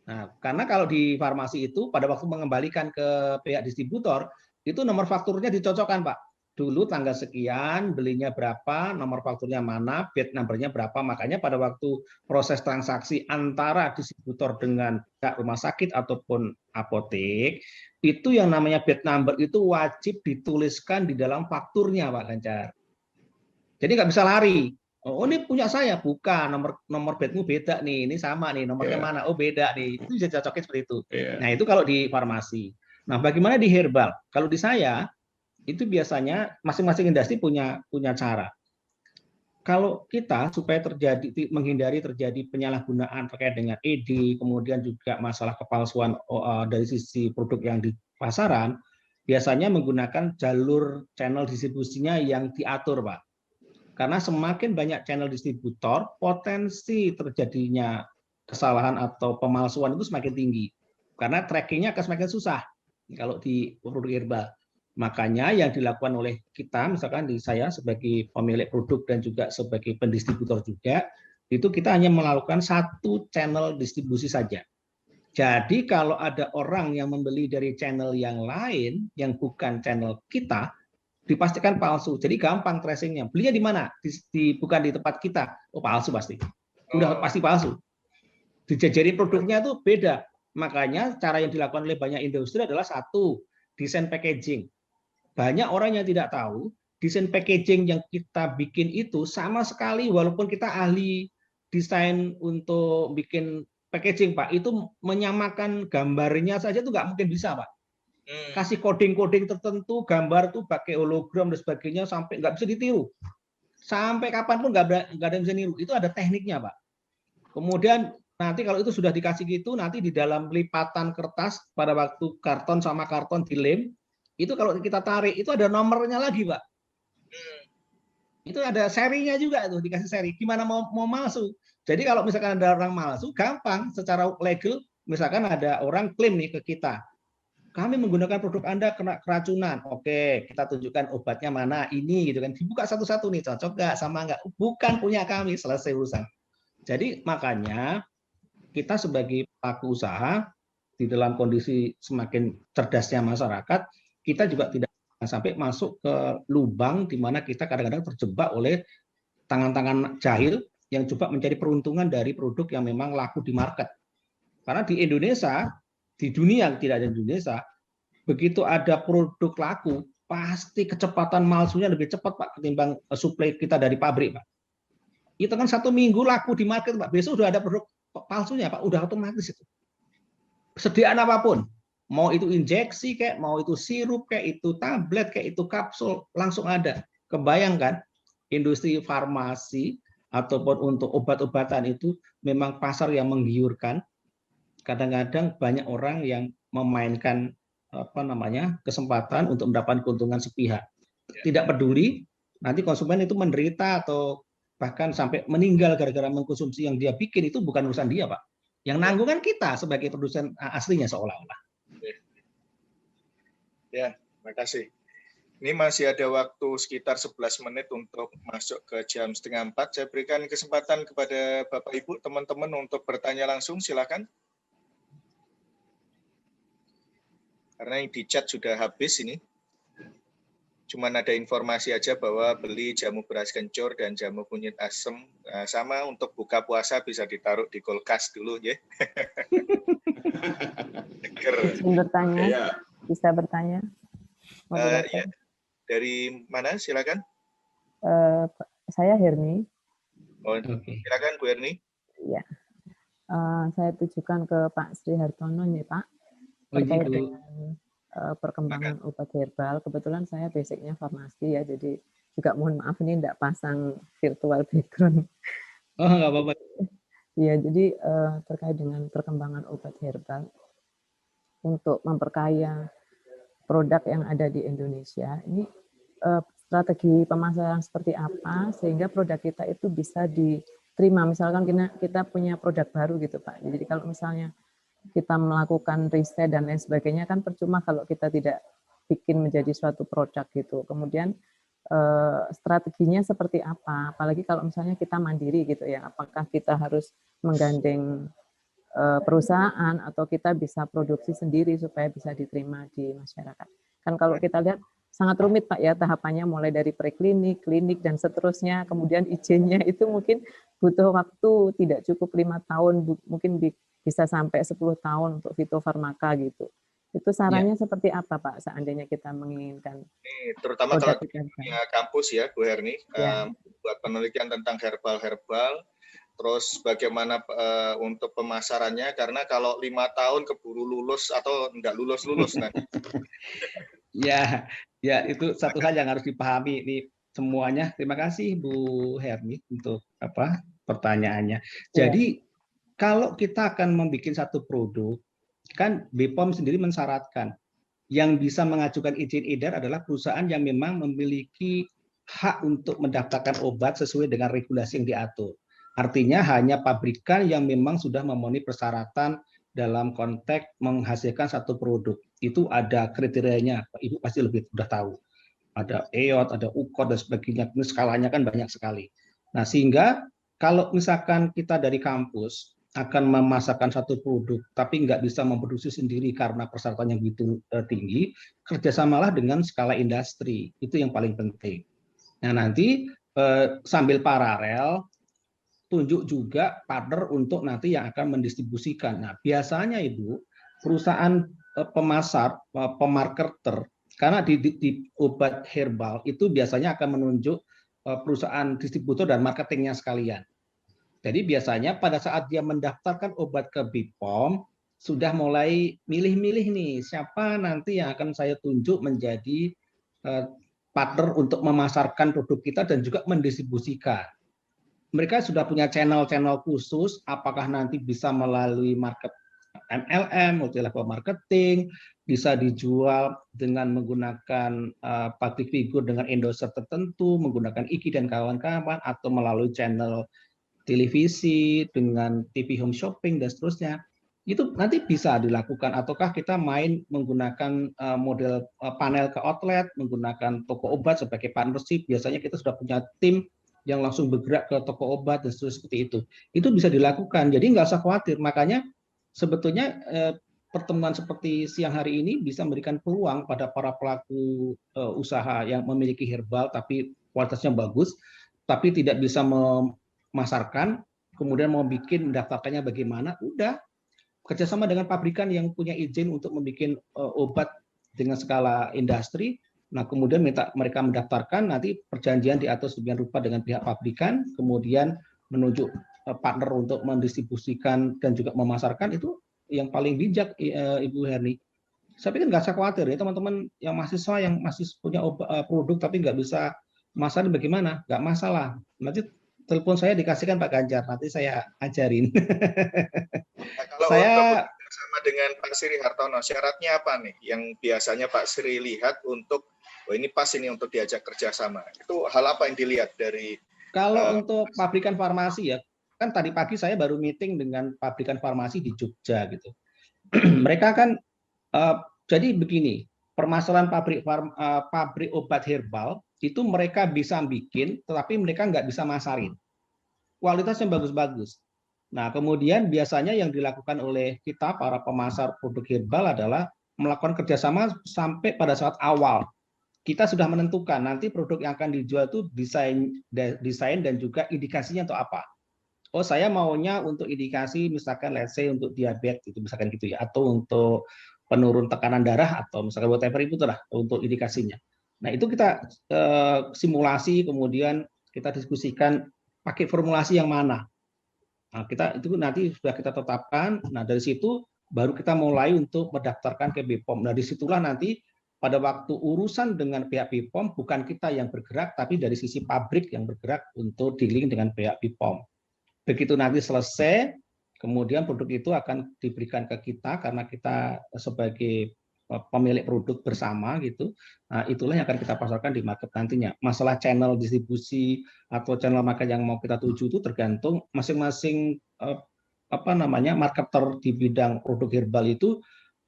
Nah, karena kalau di farmasi itu pada waktu mengembalikan ke pihak distributor, itu nomor fakturnya dicocokkan, Pak. Dulu tanggal sekian, belinya berapa, nomor fakturnya mana, batch number-nya berapa. Makanya pada waktu proses transaksi antara distributor dengan pihak rumah sakit ataupun apotek, itu yang namanya batch number itu wajib dituliskan di dalam fakturnya, Pak Ganjar. Jadi nggak bisa lari. Oh, ini punya saya, bukan, nomor bedmu beda nih, ini sama nih, nomornya mana? Oh, beda nih. Itu bisa cocokin seperti itu. Nah, itu kalau di farmasi. Nah, bagaimana di herbal? Kalau di saya itu biasanya masing-masing industri punya cara. Kalau kita supaya menghindari terjadi penyalahgunaan terkait dengan ED, kemudian juga masalah kepalsuan dari sisi produk yang di pasaran, biasanya menggunakan jalur channel distribusinya yang diatur, Pak. Karena semakin banyak channel distributor, potensi terjadinya kesalahan atau pemalsuan itu semakin tinggi. Karena trackingnya akan semakin susah kalau di produk herbal. Makanya yang dilakukan oleh kita, misalkan di saya sebagai pemilik produk dan juga sebagai pendistributor juga, itu kita hanya melakukan satu channel distribusi saja. Jadi kalau ada orang yang membeli dari channel yang lain, yang bukan channel kita, dipastikan palsu. Jadi gampang tracingnya. Belinya di mana? Bukan di tempat kita. Oh, palsu pasti. Udah pasti palsu. Dijajarin produknya itu beda. Makanya cara yang dilakukan oleh banyak industri adalah satu, desain packaging. Banyak orang yang tidak tahu, desain packaging yang kita bikin itu sama sekali walaupun kita ahli desain untuk bikin packaging, Pak, itu menyamakan gambarnya saja itu nggak mungkin bisa, Pak. Kasih coding-coding tertentu, gambar tuh pakai hologram dan sebagainya sampai nggak bisa ditiru. Sampai kapanpun nggak ada yang bisa niru. Itu ada tekniknya, Pak. Kemudian nanti kalau itu sudah dikasih gitu, nanti di dalam lipatan kertas pada waktu karton sama karton dilem, itu kalau kita tarik itu ada nomornya lagi, Pak. Itu ada serinya juga tuh, dikasih seri. Gimana mau palsu? Jadi kalau misalkan ada orang palsu, gampang secara legal. Misalkan ada orang klaim nih ke kita, kami menggunakan produk Anda kena keracunan. Oke, kita tunjukkan obatnya mana, ini gitu kan. Dibuka satu-satu nih, cocok nggak sama nggak? Bukan punya kami, selesai urusan. Jadi makanya kita sebagai pelaku usaha di dalam kondisi semakin cerdasnya masyarakat, kita juga tidak sampai masuk ke lubang di mana kita kadang-kadang terjebak oleh tangan-tangan jahil yang coba mencari peruntungan dari produk yang memang laku di market. Karena di Indonesia, di dunia, tidak ada di Indonesia, begitu ada produk laku, pasti kecepatan malsunya lebih cepat, Pak, ketimbang suplai kita dari pabrik, Pak. Itu kan 1 minggu laku di market, Pak. Besok sudah ada produk palsunya, Pak. Udah otomatis itu. Sediaan apapun. Mau itu injeksi, kayak mau itu sirup, kayak itu tablet, kayak itu kapsul, langsung ada. Kebayangkan, industri farmasi ataupun untuk obat-obatan itu memang pasar yang menggiurkan. Kadang-kadang banyak orang yang memainkan kesempatan untuk mendapatkan keuntungan sepihak. Tidak peduli nanti konsumen itu menderita atau bahkan sampai meninggal gara-gara mengkonsumsi yang dia bikin, itu bukan urusan dia, Pak. Yang nanggung kan kita sebagai produsen aslinya seolah-olah. Ya, terima kasih. Ini masih ada waktu sekitar 11 menit untuk masuk ke jam 3:30. Saya berikan kesempatan kepada Bapak Ibu, teman-teman untuk bertanya langsung, silakan. Karena yang di chat sudah habis ini. Cuman ada informasi aja bahwa beli jamu beras kencur dan jamu kunyit asem sama untuk buka puasa bisa ditaruh di kulkas dulu ya. Izin bertanya, Ya. bisa bertanya. Ya. Dari mana? Silakan. Saya Herni. Oh, silakan Bu Herni. Ya, saya tujukan ke Pak Sri Hartono nih, Pak, terkait dengan perkembangan obat herbal. Kebetulan saya basicnya farmasi ya, jadi juga mohon maaf ini tidak pasang virtual background. Oh, nggak apa-apa. Ya, jadi terkait dengan perkembangan obat herbal untuk memperkaya produk yang ada di Indonesia, ini strategi pemasaran seperti apa sehingga produk kita itu bisa diterima. Misalkan kita punya produk baru gitu, Pak. Jadi kalau misalnya kita melakukan riset dan lain sebagainya kan percuma kalau kita tidak bikin menjadi suatu produk gitu. Kemudian strateginya seperti apa? Apalagi kalau misalnya kita mandiri gitu ya. Apakah kita harus menggandeng perusahaan atau kita bisa produksi sendiri supaya bisa diterima di masyarakat. Kan kalau kita lihat sangat rumit, Pak, ya, tahapannya mulai dari preklinik, klinik, dan seterusnya, kemudian izinnya itu mungkin butuh waktu tidak cukup 5 tahun, mungkin bisa sampai 10 tahun untuk fitofarmaka gitu. Itu sarannya seperti apa, Pak, seandainya kita menginginkan? Terutama kalau punya kampus ya, Bu Herni, buat penelitian tentang herbal, terus bagaimana untuk pemasarannya, karena kalau 5 tahun keburu lulus atau enggak lulus nanti. Ya, itu satu hal yang harus dipahami ini semuanya. Terima kasih Bu Herni untuk pertanyaannya. Jadi kalau kita akan membuat satu produk, kan BPOM sendiri mensyaratkan yang bisa mengajukan izin edar adalah perusahaan yang memang memiliki hak untuk mendaftarkan obat sesuai dengan regulasi yang diatur. Artinya hanya pabrikan yang memang sudah memenuhi persyaratan dalam konteks menghasilkan satu produk. Itu ada kriterianya, Ibu pasti lebih sudah tahu. Ada EOT, ada UKOD, dan sebagainya. Ini skalanya kan banyak sekali. Nah, sehingga kalau misalkan kita dari kampus akan memasarkan satu produk, tapi nggak bisa memproduksi sendiri karena persyaratan yang begitu tinggi, kerjasamalah dengan skala industri. Itu yang paling penting. Nah, nanti sambil paralel, tunjuk juga partner untuk nanti yang akan mendistribusikan. Nah, biasanya Ibu, perusahaan pemasar, pemarketer, karena di obat herbal itu biasanya akan menunjuk perusahaan distributor dan marketingnya sekalian. Jadi biasanya pada saat dia mendaftarkan obat ke BPOM, sudah mulai milih-milih nih, siapa nanti yang akan saya tunjuk menjadi partner untuk memasarkan produk kita dan juga mendistribusikan. Mereka sudah punya channel-channel khusus, apakah nanti bisa melalui market MLM, multi level marketing, bisa dijual dengan menggunakan public figure dengan endorser tertentu, menggunakan IG dan kawan-kawan, atau melalui channel televisi dengan TV home shopping dan seterusnya. Itu nanti bisa dilakukan, ataukah kita main menggunakan model panel ke outlet, menggunakan toko obat sebagai partnership. Biasanya kita sudah punya tim yang langsung bergerak ke toko obat dan seperti itu. Itu bisa dilakukan, jadi nggak usah khawatir. Makanya sebetulnya pertemuan seperti siang hari ini bisa memberikan peluang pada para pelaku usaha yang memiliki herbal tapi kualitasnya bagus, tapi tidak bisa memasarkan, kemudian mau bikin mendaftarkannya bagaimana, udah kerjasama dengan pabrikan yang punya izin untuk membuat obat dengan skala industri. Nah, kemudian mereka mendaftarkan, nanti perjanjian diatur sedemikian rupa dengan pihak pabrikan, kemudian menunjuk partner untuk mendistribusikan dan juga memasarkan. Itu yang paling bijak, Ibu Herni. Saya pikir nggak usah khawatir ya, teman-teman yang mahasiswa yang masih punya produk tapi nggak bisa masarin bagaimana, nggak masalah. Nanti telepon saya dikasihkan Pak Ganjar, nanti saya ajarin. Nah, kalau Saya untuk bersama dengan Pak Sri Hartono, syaratnya apa nih yang biasanya Pak Sri lihat untuk, oh ini pas ini untuk diajak kerjasama? Itu hal apa yang dilihat dari? kalau untuk pabrikan farmasi ya, kan tadi pagi saya baru meeting dengan pabrikan farmasi di Jogja gitu. Mereka kan jadi begini, permasalahan pabrik obat herbal itu mereka bisa bikin, tetapi mereka nggak bisa masarin. Kualitasnya bagus-bagus. Nah, kemudian biasanya yang dilakukan oleh kita para pemasar produk herbal adalah melakukan kerjasama sampai pada saat awal. Kita sudah menentukan nanti produk yang akan dijual itu desain dan juga indikasinya untuk apa. Oh, saya maunya untuk indikasi misalkan let's say untuk diabetes itu misalkan gitu ya, atau untuk penurun tekanan darah atau misalkan whatever itu lah untuk indikasinya. Nah, itu kita simulasi, kemudian kita diskusikan pakai formulasi yang mana. Nah, kita itu nanti sudah kita tetapkan. Nah, dari situ baru kita mulai untuk mendaftarkan ke BPOM. Nah, disitulah nanti pada waktu urusan dengan pihak BPOM bukan kita yang bergerak, tapi dari sisi pabrik yang bergerak untuk dealing dengan pihak BPOM. Begitu nanti selesai, kemudian produk itu akan diberikan ke kita karena kita sebagai pemilik produk bersama gitu. Nah, itulah yang akan kita pasarkan di market nantinya. Masalah channel distribusi atau channel market yang mau kita tuju itu tergantung masing-masing marketer di bidang produk herbal itu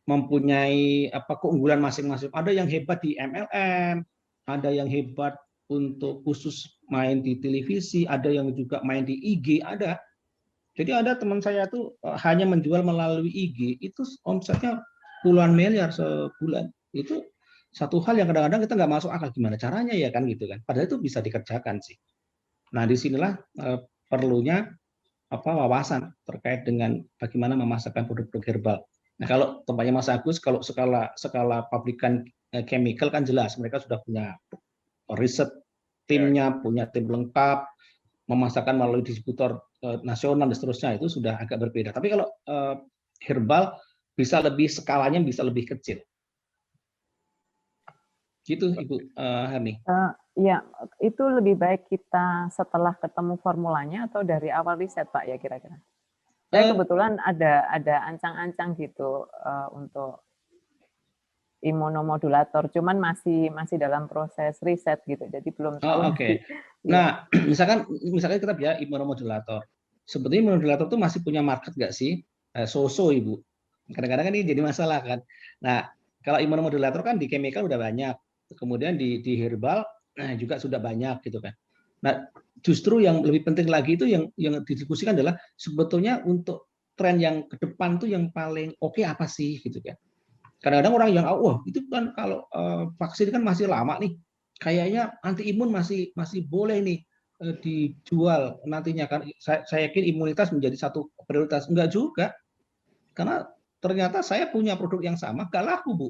mempunyai keunggulan masing-masing. Ada yang hebat di MLM, ada yang hebat untuk khusus main di televisi, ada yang juga main di IG, ada. Jadi ada teman saya tuh hanya menjual melalui IG, itu omsetnya puluhan miliar sebulan. Itu satu hal yang kadang-kadang kita nggak masuk akal, gimana caranya ya kan gitu kan. Padahal itu bisa dikerjakan sih. Nah, disinilah perlunya wawasan terkait dengan bagaimana memasarkan produk-produk herbal. Nah, kalau tempatnya Mas Agus, kalau skala pabrikan chemical kan jelas mereka sudah punya riset timnya, punya tim lengkap, memasarkan melalui distributor nasional dan seterusnya, itu sudah agak berbeda. Tapi kalau herbal bisa lebih skalanya bisa lebih kecil. Gitu Ibu Herni. Ya, itu lebih baik kita setelah ketemu formulanya atau dari awal riset Pak ya kira-kira? Saya kebetulan ada ancang-ancang gitu untuk imunomodulator, cuman masih dalam proses riset gitu, jadi belum tahu. Oke. Nah, misalkan kita bicara imunomodulator. Sebetulnya imunomodulator itu masih punya market nggak sih? So-so Ibu. Kadang-kadang kan ini jadi masalah kan. Nah, kalau imunomodulator kan di chemical udah banyak, kemudian di herbal juga sudah banyak gitu kan. Nah, justru yang lebih penting lagi itu yang didiskusikan adalah sebetulnya untuk tren yang ke depan tuh yang paling oke apa sih gitu kan. Kadang-kadang orang yang itu kan kalau vaksin kan masih lama nih, kayaknya anti imun masih boleh nih dijual nantinya kan. Saya yakin imunitas menjadi satu prioritas. Enggak juga, karena ternyata saya punya produk yang sama, gak laku Bu.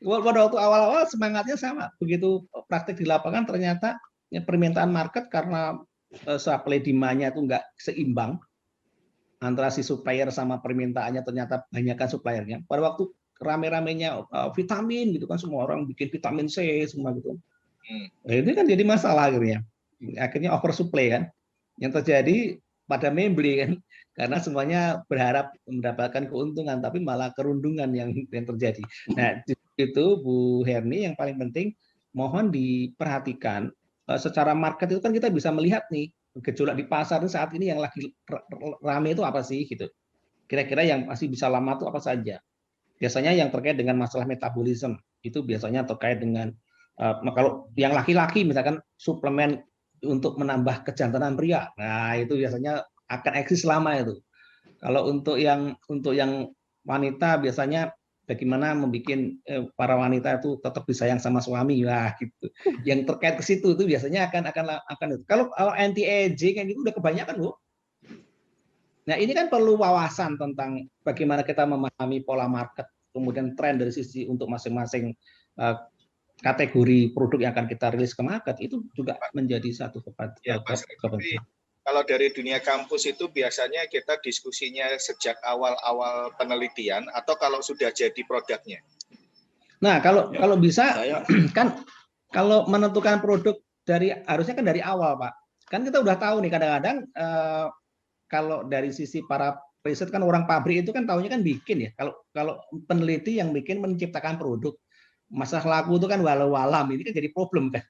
Pada waktu awal-awal semangatnya sama, begitu praktek di lapangan ternyata permintaan market karena supply demand-nya itu nggak seimbang antara si supplier sama permintaannya, ternyata banyakkan suppliernya. Pada waktu rame-ramenya vitamin gitu kan, semua orang bikin vitamin C semua gitu. Nah, ini kan jadi masalah akhirnya oversupply kan. Yang terjadi pada membeli kan, karena semuanya berharap mendapatkan keuntungan, tapi malah kerundungan yang terjadi. Nah, itu Bu Herni, yang paling penting mohon diperhatikan secara market itu kan kita bisa melihat nih gejolak di pasar saat ini yang lagi rame itu apa sih gitu. Kira-kira yang masih bisa lama itu apa saja. Biasanya yang terkait dengan masalah metabolisme itu biasanya terkait dengan kalau yang laki-laki misalkan suplemen untuk menambah kejantanan pria. Nah, itu biasanya akan eksis lama itu. Kalau untuk yang wanita biasanya bagaimana membuat para wanita itu tetap disayang sama suami, wah gitu. Yang terkait ke situ itu biasanya akan itu. Kalau anti aging kan itu udah kebanyakan, Bu. Nah, ini kan perlu wawasan tentang bagaimana kita memahami pola market, kemudian tren dari sisi untuk masing-masing kategori produk yang akan kita rilis ke market, itu juga menjadi satu kepentingan. Kalau dari dunia kampus itu biasanya kita diskusinya sejak awal-awal penelitian atau kalau sudah jadi produknya? Nah, kalau bisa kan kalau menentukan produk harusnya kan dari awal, Pak. Kan kita udah tahu nih kadang-kadang kalau dari sisi para riset kan orang pabrik itu kan tahunya kan bikin ya. Kalau peneliti yang bikin menciptakan produk, masalah laku itu kan walau-walam, ini kan jadi problem kan.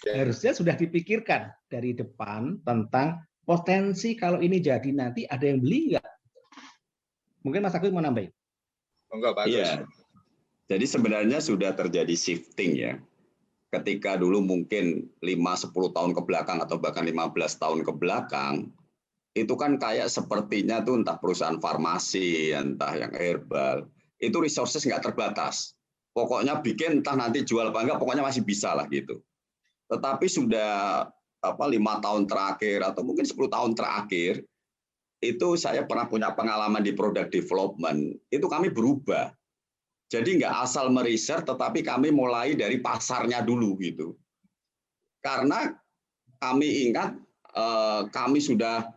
Harusnya sudah dipikirkan dari depan tentang potensi kalau ini jadi nanti ada yang beli nggak? Mungkin Mas Agus mau nambahin? Enggak, bagus. Iya. Jadi sebenarnya sudah terjadi shifting ya. Ketika dulu mungkin 5-10 tahun ke belakang atau bahkan 15 tahun ke belakang, itu kan kayak sepertinya tuh entah perusahaan farmasi, entah yang herbal, itu resources nggak terbatas. Pokoknya bikin entah nanti jual apa enggak, pokoknya masih bisa lah gitu. Tetapi sudah 5 tahun terakhir atau mungkin 10 tahun terakhir, itu saya pernah punya pengalaman di product development, itu kami berubah. Jadi nggak asal meriset, tetapi kami mulai dari pasarnya dulu gitu. Karena kami ingat kami sudah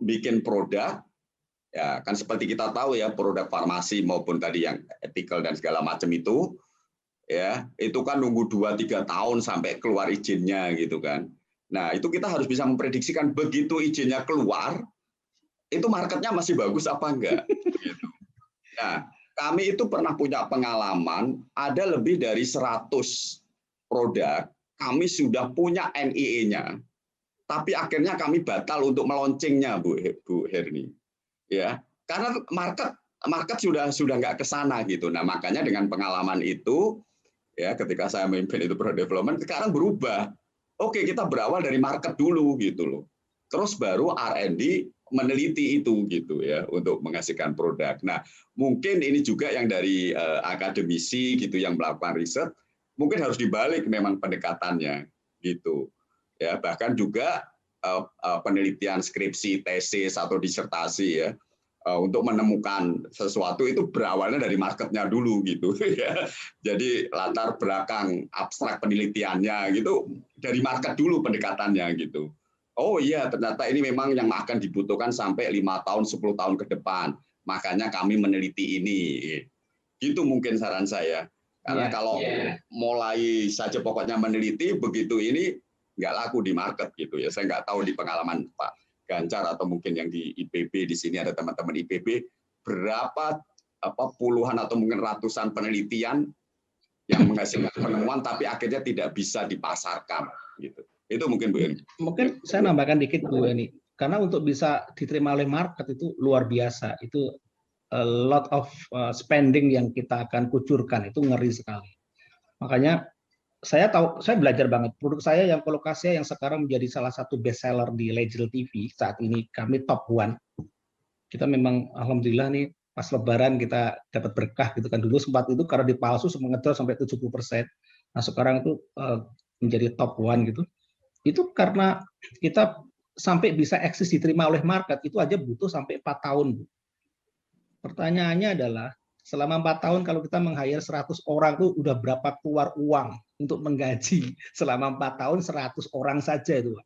bikin produk, ya kan seperti kita tahu ya, produk farmasi maupun tadi yang ethical dan segala macam itu, ya itu kan nunggu 2-3 tahun sampai keluar izinnya gitu kan. Nah itu kita harus bisa memprediksikan begitu izinnya keluar, itu marketnya masih bagus apa enggak. Gitu. Nah kami itu pernah punya pengalaman, ada lebih dari 100 produk, kami sudah punya NIE-nya, tapi akhirnya kami batal untuk meluncingnya, Bu Herni. Ya, karena market sudah nggak ke sana gitu. Nah makanya dengan pengalaman itu, ya ketika saya memimpin itu product development, sekarang berubah. Oke, kita berawal dari market dulu gitu loh. Terus baru R&D meneliti itu gitu ya untuk menghasilkan produk. Nah, mungkin ini juga yang dari akademisi gitu yang melakukan riset, mungkin harus dibalik memang pendekatannya gitu. Ya, bahkan juga penelitian skripsi, tesis atau disertasi ya. Untuk menemukan sesuatu itu berawalnya dari marketnya dulu gitu ya. Jadi latar belakang abstrak penelitiannya gitu dari market dulu pendekatannya gitu. Oh iya, ternyata ini memang yang akan dibutuhkan sampai 5 tahun, 10 tahun ke depan. Makanya kami meneliti ini. Gitu mungkin saran saya. Karena kalau mulai saja pokoknya meneliti, begitu ini nggak laku di market gitu ya. Saya nggak tahu di pengalaman Pak Gancar atau mungkin yang di IPB, di sini ada teman-teman IPB, berapa puluhan atau mungkin ratusan penelitian yang menghasilkan penemuan tapi akhirnya tidak bisa dipasarkan gitu. Itu mungkin Bu Eni. Mungkin saya nambahkan dikit Bu Eni. Karena untuk bisa diterima oleh market itu luar biasa. Itu a lot of spending yang kita akan kucurkan, itu ngeri sekali. Makanya saya belajar banget. Produk saya yang Colocasia yang sekarang menjadi salah satu best seller di Legend TV, saat ini kami top 1. Kita memang alhamdulillah nih pas lebaran kita dapat berkah gitu kan. Dulu sempat itu karena dipalsu ngedol sampai 70%. Nah, sekarang itu menjadi top 1 gitu. Itu karena kita sampai bisa eksis diterima oleh market itu aja butuh sampai 4 tahun. Pertanyaannya adalah selama 4 tahun kalau kita meng-hire 100 orang tuh udah berapa keluar uang untuk menggaji selama 4 tahun 100 orang saja itu, Pak.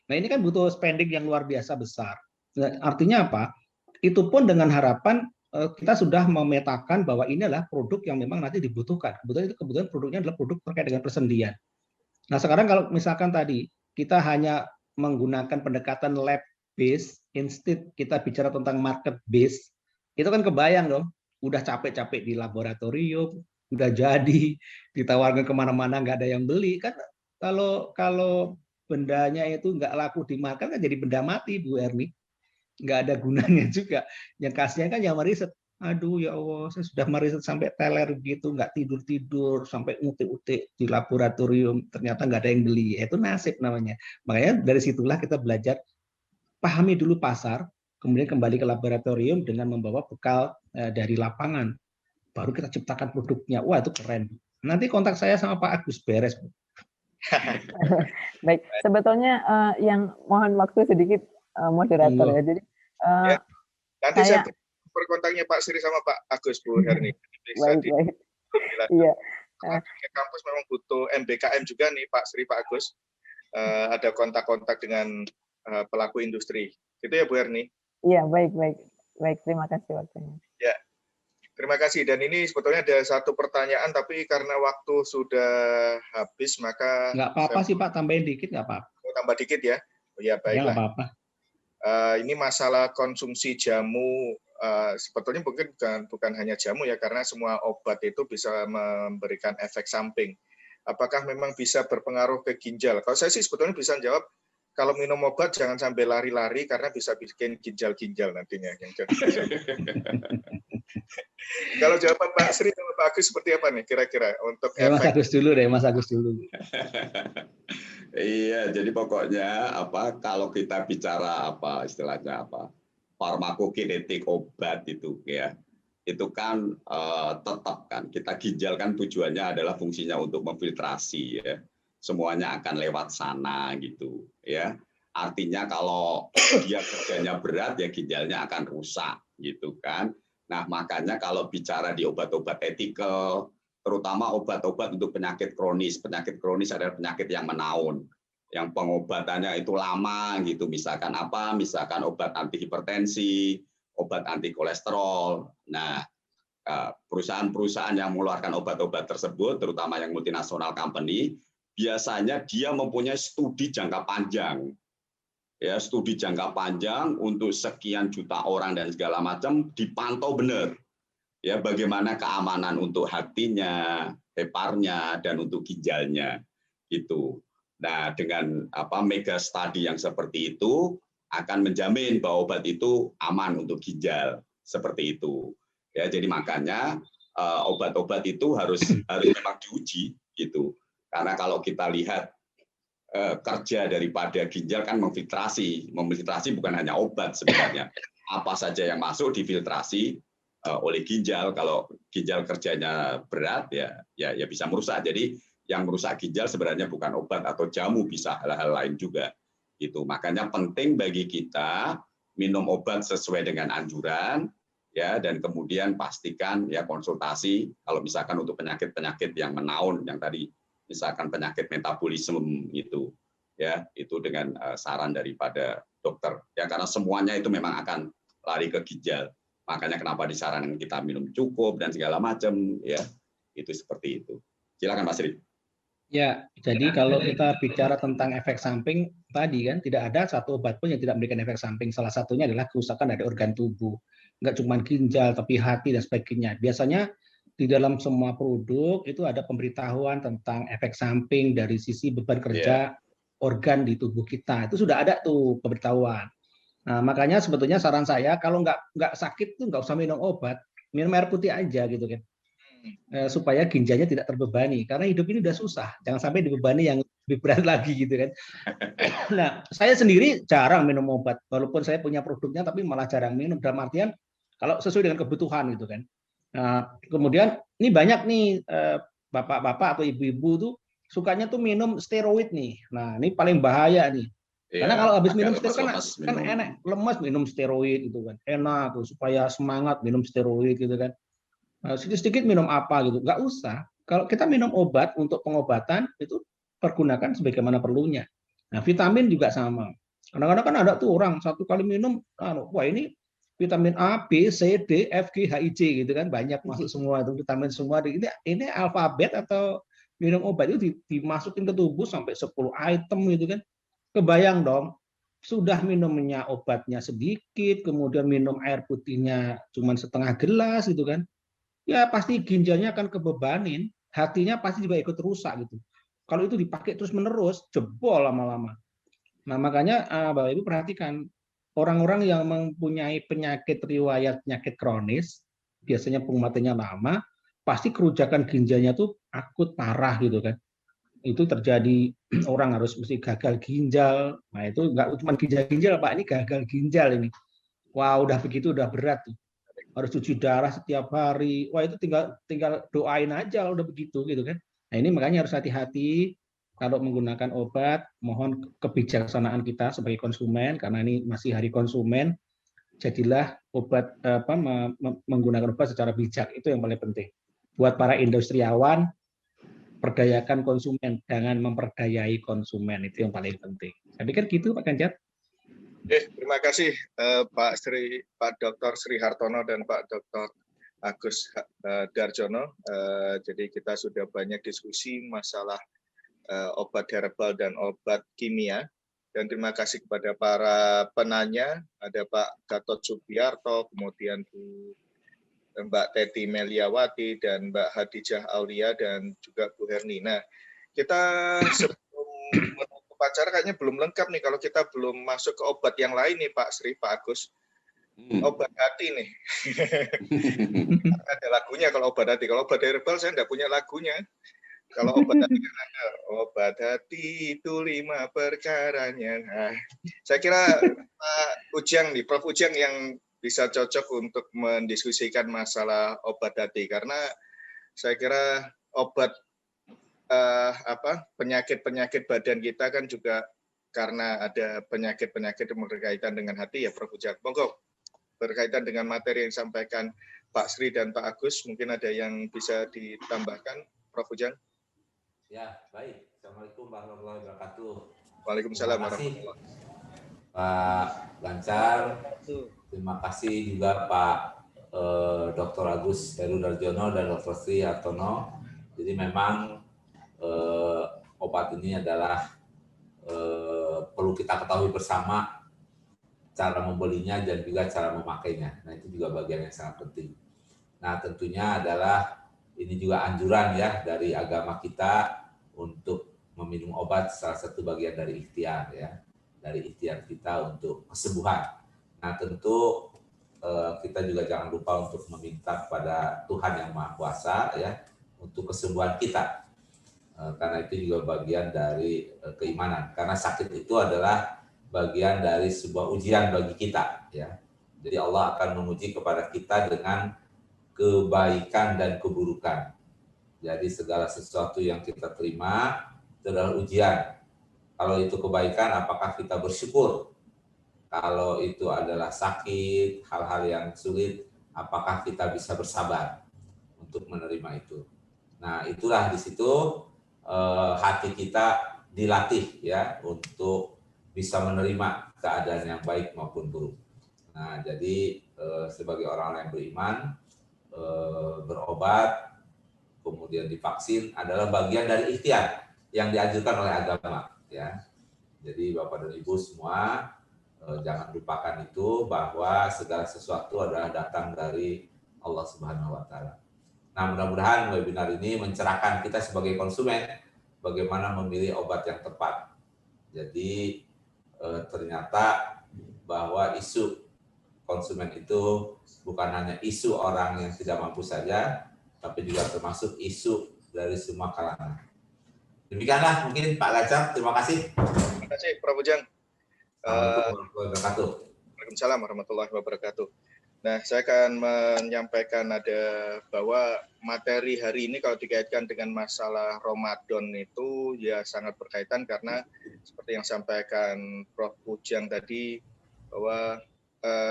Nah ini kan butuh spending yang luar biasa besar. Nah, artinya apa? Itu pun dengan harapan kita sudah memetakan bahwa ini adalah produk yang memang nanti dibutuhkan. Kebetulan produknya adalah produk terkait dengan persendian. Nah sekarang kalau misalkan tadi kita hanya menggunakan pendekatan lab based, instead kita bicara tentang market based, itu kan kebayang dong, udah capek-capek di laboratorium, udah jadi ditawarkan kemana-mana nggak ada yang beli kan. Kalau bendanya itu nggak laku di market kan jadi benda mati, Bu Erni, nggak ada gunanya juga. Yang kasihan kan yang meriset, aduh ya Allah, saya sudah meriset sampai teler gitu, nggak tidur-tidur, sampai utik-utik di laboratorium, ternyata nggak ada yang beli. Itu nasib namanya. Makanya dari situlah kita belajar, pahami dulu pasar, kemudian kembali ke laboratorium dengan membawa bekal dari lapangan. Baru kita ciptakan produknya. Wah itu keren. Nanti kontak saya sama Pak Agus beres. Baik, sebetulnya yang mohon waktu sedikit moderator ya. Jadi ya, nanti saya perkontaknya Pak Sri sama Pak Agus, Bu Herni. Baik. Iya. Kampus memang butuh MBKM juga nih Pak Sri, Pak Agus. Ada kontak-kontak dengan pelaku industri. Gitu ya Bu Herni? Iya, baik. Terima kasih waktunya. Ya. Terima kasih. Dan ini sebetulnya ada satu pertanyaan, tapi karena waktu sudah habis, maka nggak apa-apa sih Pak, tambahin dikit nggak apa-apa. Tambah dikit ya. Oh, ya baiklah. Ya, nggak apa-apa. Ini masalah konsumsi jamu. Sebetulnya mungkin bukan hanya jamu ya, karena semua obat itu bisa memberikan efek samping. Apakah memang bisa berpengaruh ke ginjal? Kalau saya sih sebetulnya bisa jawab, kalau minum obat jangan sampai lari-lari karena bisa bikin ginjal-ginjal nantinya. Kalau jawaban Pak Sri sama Pak Agus seperti apa nih kira-kira untuk efek? Mas Agus dulu deh, Mas Agus dulu. Iya, jadi pokoknya kalau kita bicara istilahnya farmakokinetik obat itu ya, itu kan tetap kan kita ginjal kan tujuannya adalah fungsinya untuk memfiltrasi ya. Semuanya akan lewat sana gitu ya. Artinya kalau dia kerjanya berat ya ginjalnya akan rusak gitu kan. Nah, makanya kalau bicara di obat-obat etikal, terutama obat-obat untuk penyakit kronis adalah penyakit yang menaun, yang pengobatannya itu lama gitu. Misalkan misalkan obat anti hipertensi, obat anti kolesterol. Nah, perusahaan-perusahaan yang mengeluarkan obat-obat tersebut, terutama yang multinasional company, biasanya dia mempunyai studi jangka panjang. Ya, studi jangka panjang untuk sekian juta orang dan segala macam dipantau benar. Ya, bagaimana keamanan untuk hatinya, heparnya dan untuk ginjalnya gitu. Nah, dengan mega study yang seperti itu akan menjamin bahwa obat itu aman untuk ginjal seperti itu. Ya, jadi makanya obat-obat itu harus memang diuji gitu. Karena kalau kita lihat kerja daripada ginjal kan memfiltrasi bukan hanya obat sebenarnya. Apa saja yang masuk difiltrasi oleh ginjal. Kalau ginjal kerjanya berat ya bisa merusak. Jadi yang merusak ginjal sebenarnya bukan obat atau jamu, bisa hal-hal lain juga. Itu makanya penting bagi kita minum obat sesuai dengan anjuran ya, dan kemudian pastikan ya konsultasi kalau misalkan untuk penyakit-penyakit yang menaun yang tadi, misalkan penyakit metabolisme itu ya, itu dengan saran daripada dokter ya, karena semuanya itu memang akan lari ke ginjal. Makanya kenapa disarankan kita minum cukup dan segala macam ya, itu seperti itu. Silakan Pak Sri. Ya, jadi kalau kita bicara tentang efek samping tadi kan tidak ada satu obat pun yang tidak memberikan efek samping. Salah satunya adalah kerusakan dari organ tubuh. Nggak cuma ginjal tapi hati dan sebagainya. Biasanya di dalam semua produk itu ada pemberitahuan tentang efek samping dari sisi beban kerja organ di tubuh kita. Itu sudah ada tuh pemberitahuan. Nah, makanya sebetulnya saran saya kalau nggak sakit tuh nggak usah minum obat, minum air putih aja gitu kan. Supaya ginjalnya tidak terbebani. Karena hidup ini udah susah, jangan sampai dibebani yang lebih berat lagi gitu kan. Nah, saya sendiri jarang minum obat, walaupun saya punya produknya tapi malah jarang minum, dalam artian kalau sesuai dengan kebutuhan gitu kan. Nah, kemudian ini banyak nih bapak-bapak atau ibu-ibu tuh sukanya tuh minum steroid nih. Nah, ini paling bahaya nih. Karena kalau habis minum steroid kan enak, lemas minum steroid gitu kan. Enak tuh supaya semangat minum steroid gitu kan. Sedikit-sedikit minum apa gitu. Nggak usah. Kalau kita minum obat untuk pengobatan itu pergunakan sebagaimana perlunya. Nah, vitamin juga sama. Kadang-kadang kan ada tuh orang satu kali minum, wah ini vitamin A, B, C, D, F, G, H, I, J gitu kan, banyak masuk semua itu vitamin semua. Ini alfabet atau minum obat itu dimasukin ke tubuh sampai 10 item gitu kan. Kebayang dong, sudah minumnya obatnya sedikit, kemudian minum air putihnya cuma setengah gelas gitu kan. Ya pasti ginjalnya akan kebebanin, hatinya pasti juga ikut rusak gitu. Kalau itu dipakai terus-menerus, jebol lama-lama. Nah, makanya Bapak Ibu perhatikan orang-orang yang mempunyai penyakit riwayat penyakit kronis, biasanya pengobatan lama, pasti kerusakan ginjalnya tuh akut parah gitu kan. Itu terjadi orang harus mesti gagal ginjal. Nah, itu enggak cuma ginjal-ginjal, Pak, ini gagal ginjal ini. Wah, udah begitu udah berat tuh. Harus cuci darah setiap hari. Wah, itu tinggal doain aja udah begitu gitu kan. Nah, ini makanya harus hati-hati kalau menggunakan obat, mohon kebijaksanaan kita sebagai konsumen karena ini masih hari konsumen. Jadilah obat menggunakan obat secara bijak, itu yang paling penting. Buat para industriawan, perdayakan konsumen, jangan memperdayai konsumen, itu yang paling penting. Saya pikir gitu Pak Ganjar. Terima kasih Pak Dr. Sri Hartono dan Pak Dr. Agus Darjono. Jadi kita sudah banyak diskusi masalah obat herbal dan obat kimia. Dan terima kasih kepada para penanya, ada Pak Gatot Subiarto, kemudian Mbak Teti Meliawati, dan Mbak Hadijah Aulia, dan juga Bu Herni. Nah, kita sebelum menutup acara kayaknya belum lengkap nih kalau kita belum masuk ke obat yang lain nih Pak Sri, Pak Agus. Obat hati nih. Ada lagunya kalau obat hati. Kalau obat herbal saya enggak punya lagunya. Kalau obat hati kan ada obat hati itu 5 perkaranya. Nah, saya kira Pak Ujang nih, Prof Ujang yang bisa cocok untuk mendiskusikan masalah obat hati karena saya kira obat penyakit-penyakit badan kita kan juga karena ada penyakit-penyakit yang berkaitan dengan hati ya Prof Ujang. Monggo berkaitan dengan materi yang disampaikan Pak Sri dan Pak Agus, mungkin ada yang bisa ditambahkan Prof Ujang? Ya, baik. Assalamualaikum warahmatullahi wabarakatuh. Waalaikumsalam warahmatullahi wabarakatuh. Pak Ganjar. Terima kasih juga Pak Dr. Agus Heru Darjono dan Dr. Sri Hartono. Jadi memang obat ini adalah perlu kita ketahui bersama cara membelinya dan juga cara memakainya. Nah, itu juga bagian yang sangat penting. Nah, tentunya adalah ini juga anjuran ya dari agama kita untuk meminum obat, salah satu bagian dari ikhtiar ya, dari ikhtiar kita untuk kesembuhan. Nah, tentu kita juga jangan lupa untuk meminta kepada Tuhan yang Maha Kuasa ya untuk kesembuhan kita. Karena itu juga bagian dari keimanan. Karena sakit itu adalah bagian dari sebuah ujian bagi kita ya. Jadi Allah akan menguji kepada kita dengan kebaikan dan keburukan. Jadi segala sesuatu yang kita terima itu adalah ujian. Kalau itu kebaikan, apakah kita bersyukur? Kalau itu adalah sakit, hal-hal yang sulit, apakah kita bisa bersabar untuk menerima itu? Nah, itulah di situ hati kita dilatih ya untuk bisa menerima keadaan yang baik maupun buruk. Nah, jadi sebagai orang yang beriman, berobat, kemudian divaksin adalah bagian dari ikhtiar yang dianjurkan oleh agama ya. Jadi Bapak dan Ibu semua jangan lupakan itu bahwa segala sesuatu adalah datang dari Allah Subhanahu wa taala. Nah, mudah-mudahan webinar ini mencerahkan kita sebagai konsumen bagaimana memilih obat yang tepat. Jadi ternyata bahwa isu konsumen itu bukan hanya isu orang yang tidak mampu saja, tapi juga termasuk isu dari semua kalangan. Demikianlah mungkin Pak Ganjar, terima kasih. Terima kasih Prof Ujang. Assalamualaikum warahmatullahi wabarakatuh. Waalaikumsalam warahmatullahi wabarakatuh. Nah, saya akan menyampaikan bahwa materi hari ini kalau dikaitkan dengan masalah Ramadan itu ya sangat berkaitan karena seperti yang sampaikan Prof Ujang tadi bahwa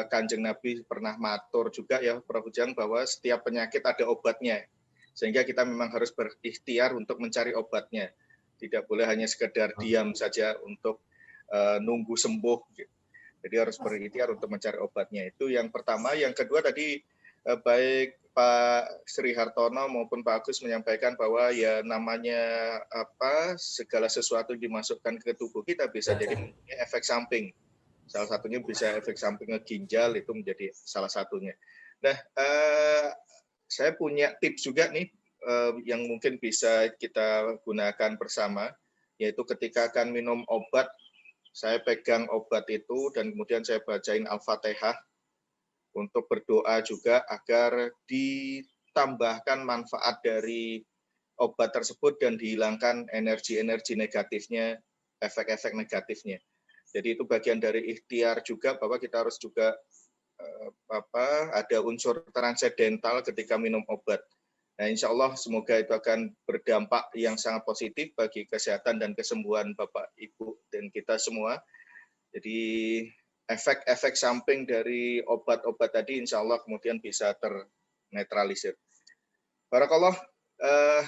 Kanjeng Nabi pernah matur juga ya Prof Ujang bahwa setiap penyakit ada obatnya. Sehingga kita memang harus berikhtiar untuk mencari obatnya. Tidak boleh hanya sekedar diam saja untuk nunggu sembuh. Jadi harus berikhtiar untuk mencari obatnya. Itu yang pertama. Yang kedua tadi baik Pak Sri Hartono maupun Pak Agus menyampaikan bahwa ya namanya segala sesuatu dimasukkan ke tubuh kita bisa jadi mempunyai efek samping. Salah satunya bisa efek samping ginjal, itu menjadi salah satunya. Nah, saya punya tips juga nih yang mungkin bisa kita gunakan bersama, yaitu ketika akan minum obat, saya pegang obat itu dan kemudian saya bacain Al-Fatihah untuk berdoa juga agar ditambahkan manfaat dari obat tersebut dan dihilangkan energi-energi negatifnya, efek-efek negatifnya. Jadi itu bagian dari ikhtiar juga bahwa kita harus juga ada unsur transendental ketika minum obat. Nah, insya Allah semoga itu akan berdampak yang sangat positif bagi kesehatan dan kesembuhan Bapak, Ibu, dan kita semua. Jadi efek-efek samping dari obat-obat tadi insya Allah kemudian bisa ternetralisir. Barakallah,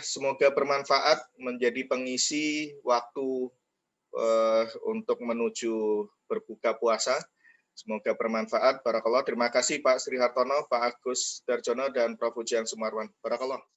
semoga bermanfaat menjadi pengisi waktu untuk menuju berbuka puasa. Semoga bermanfaat. Barakallah. Terima kasih Pak Sri Hartono, Pak Agus Darjono, dan Prof. Ujian Sumarwan. Barakallah.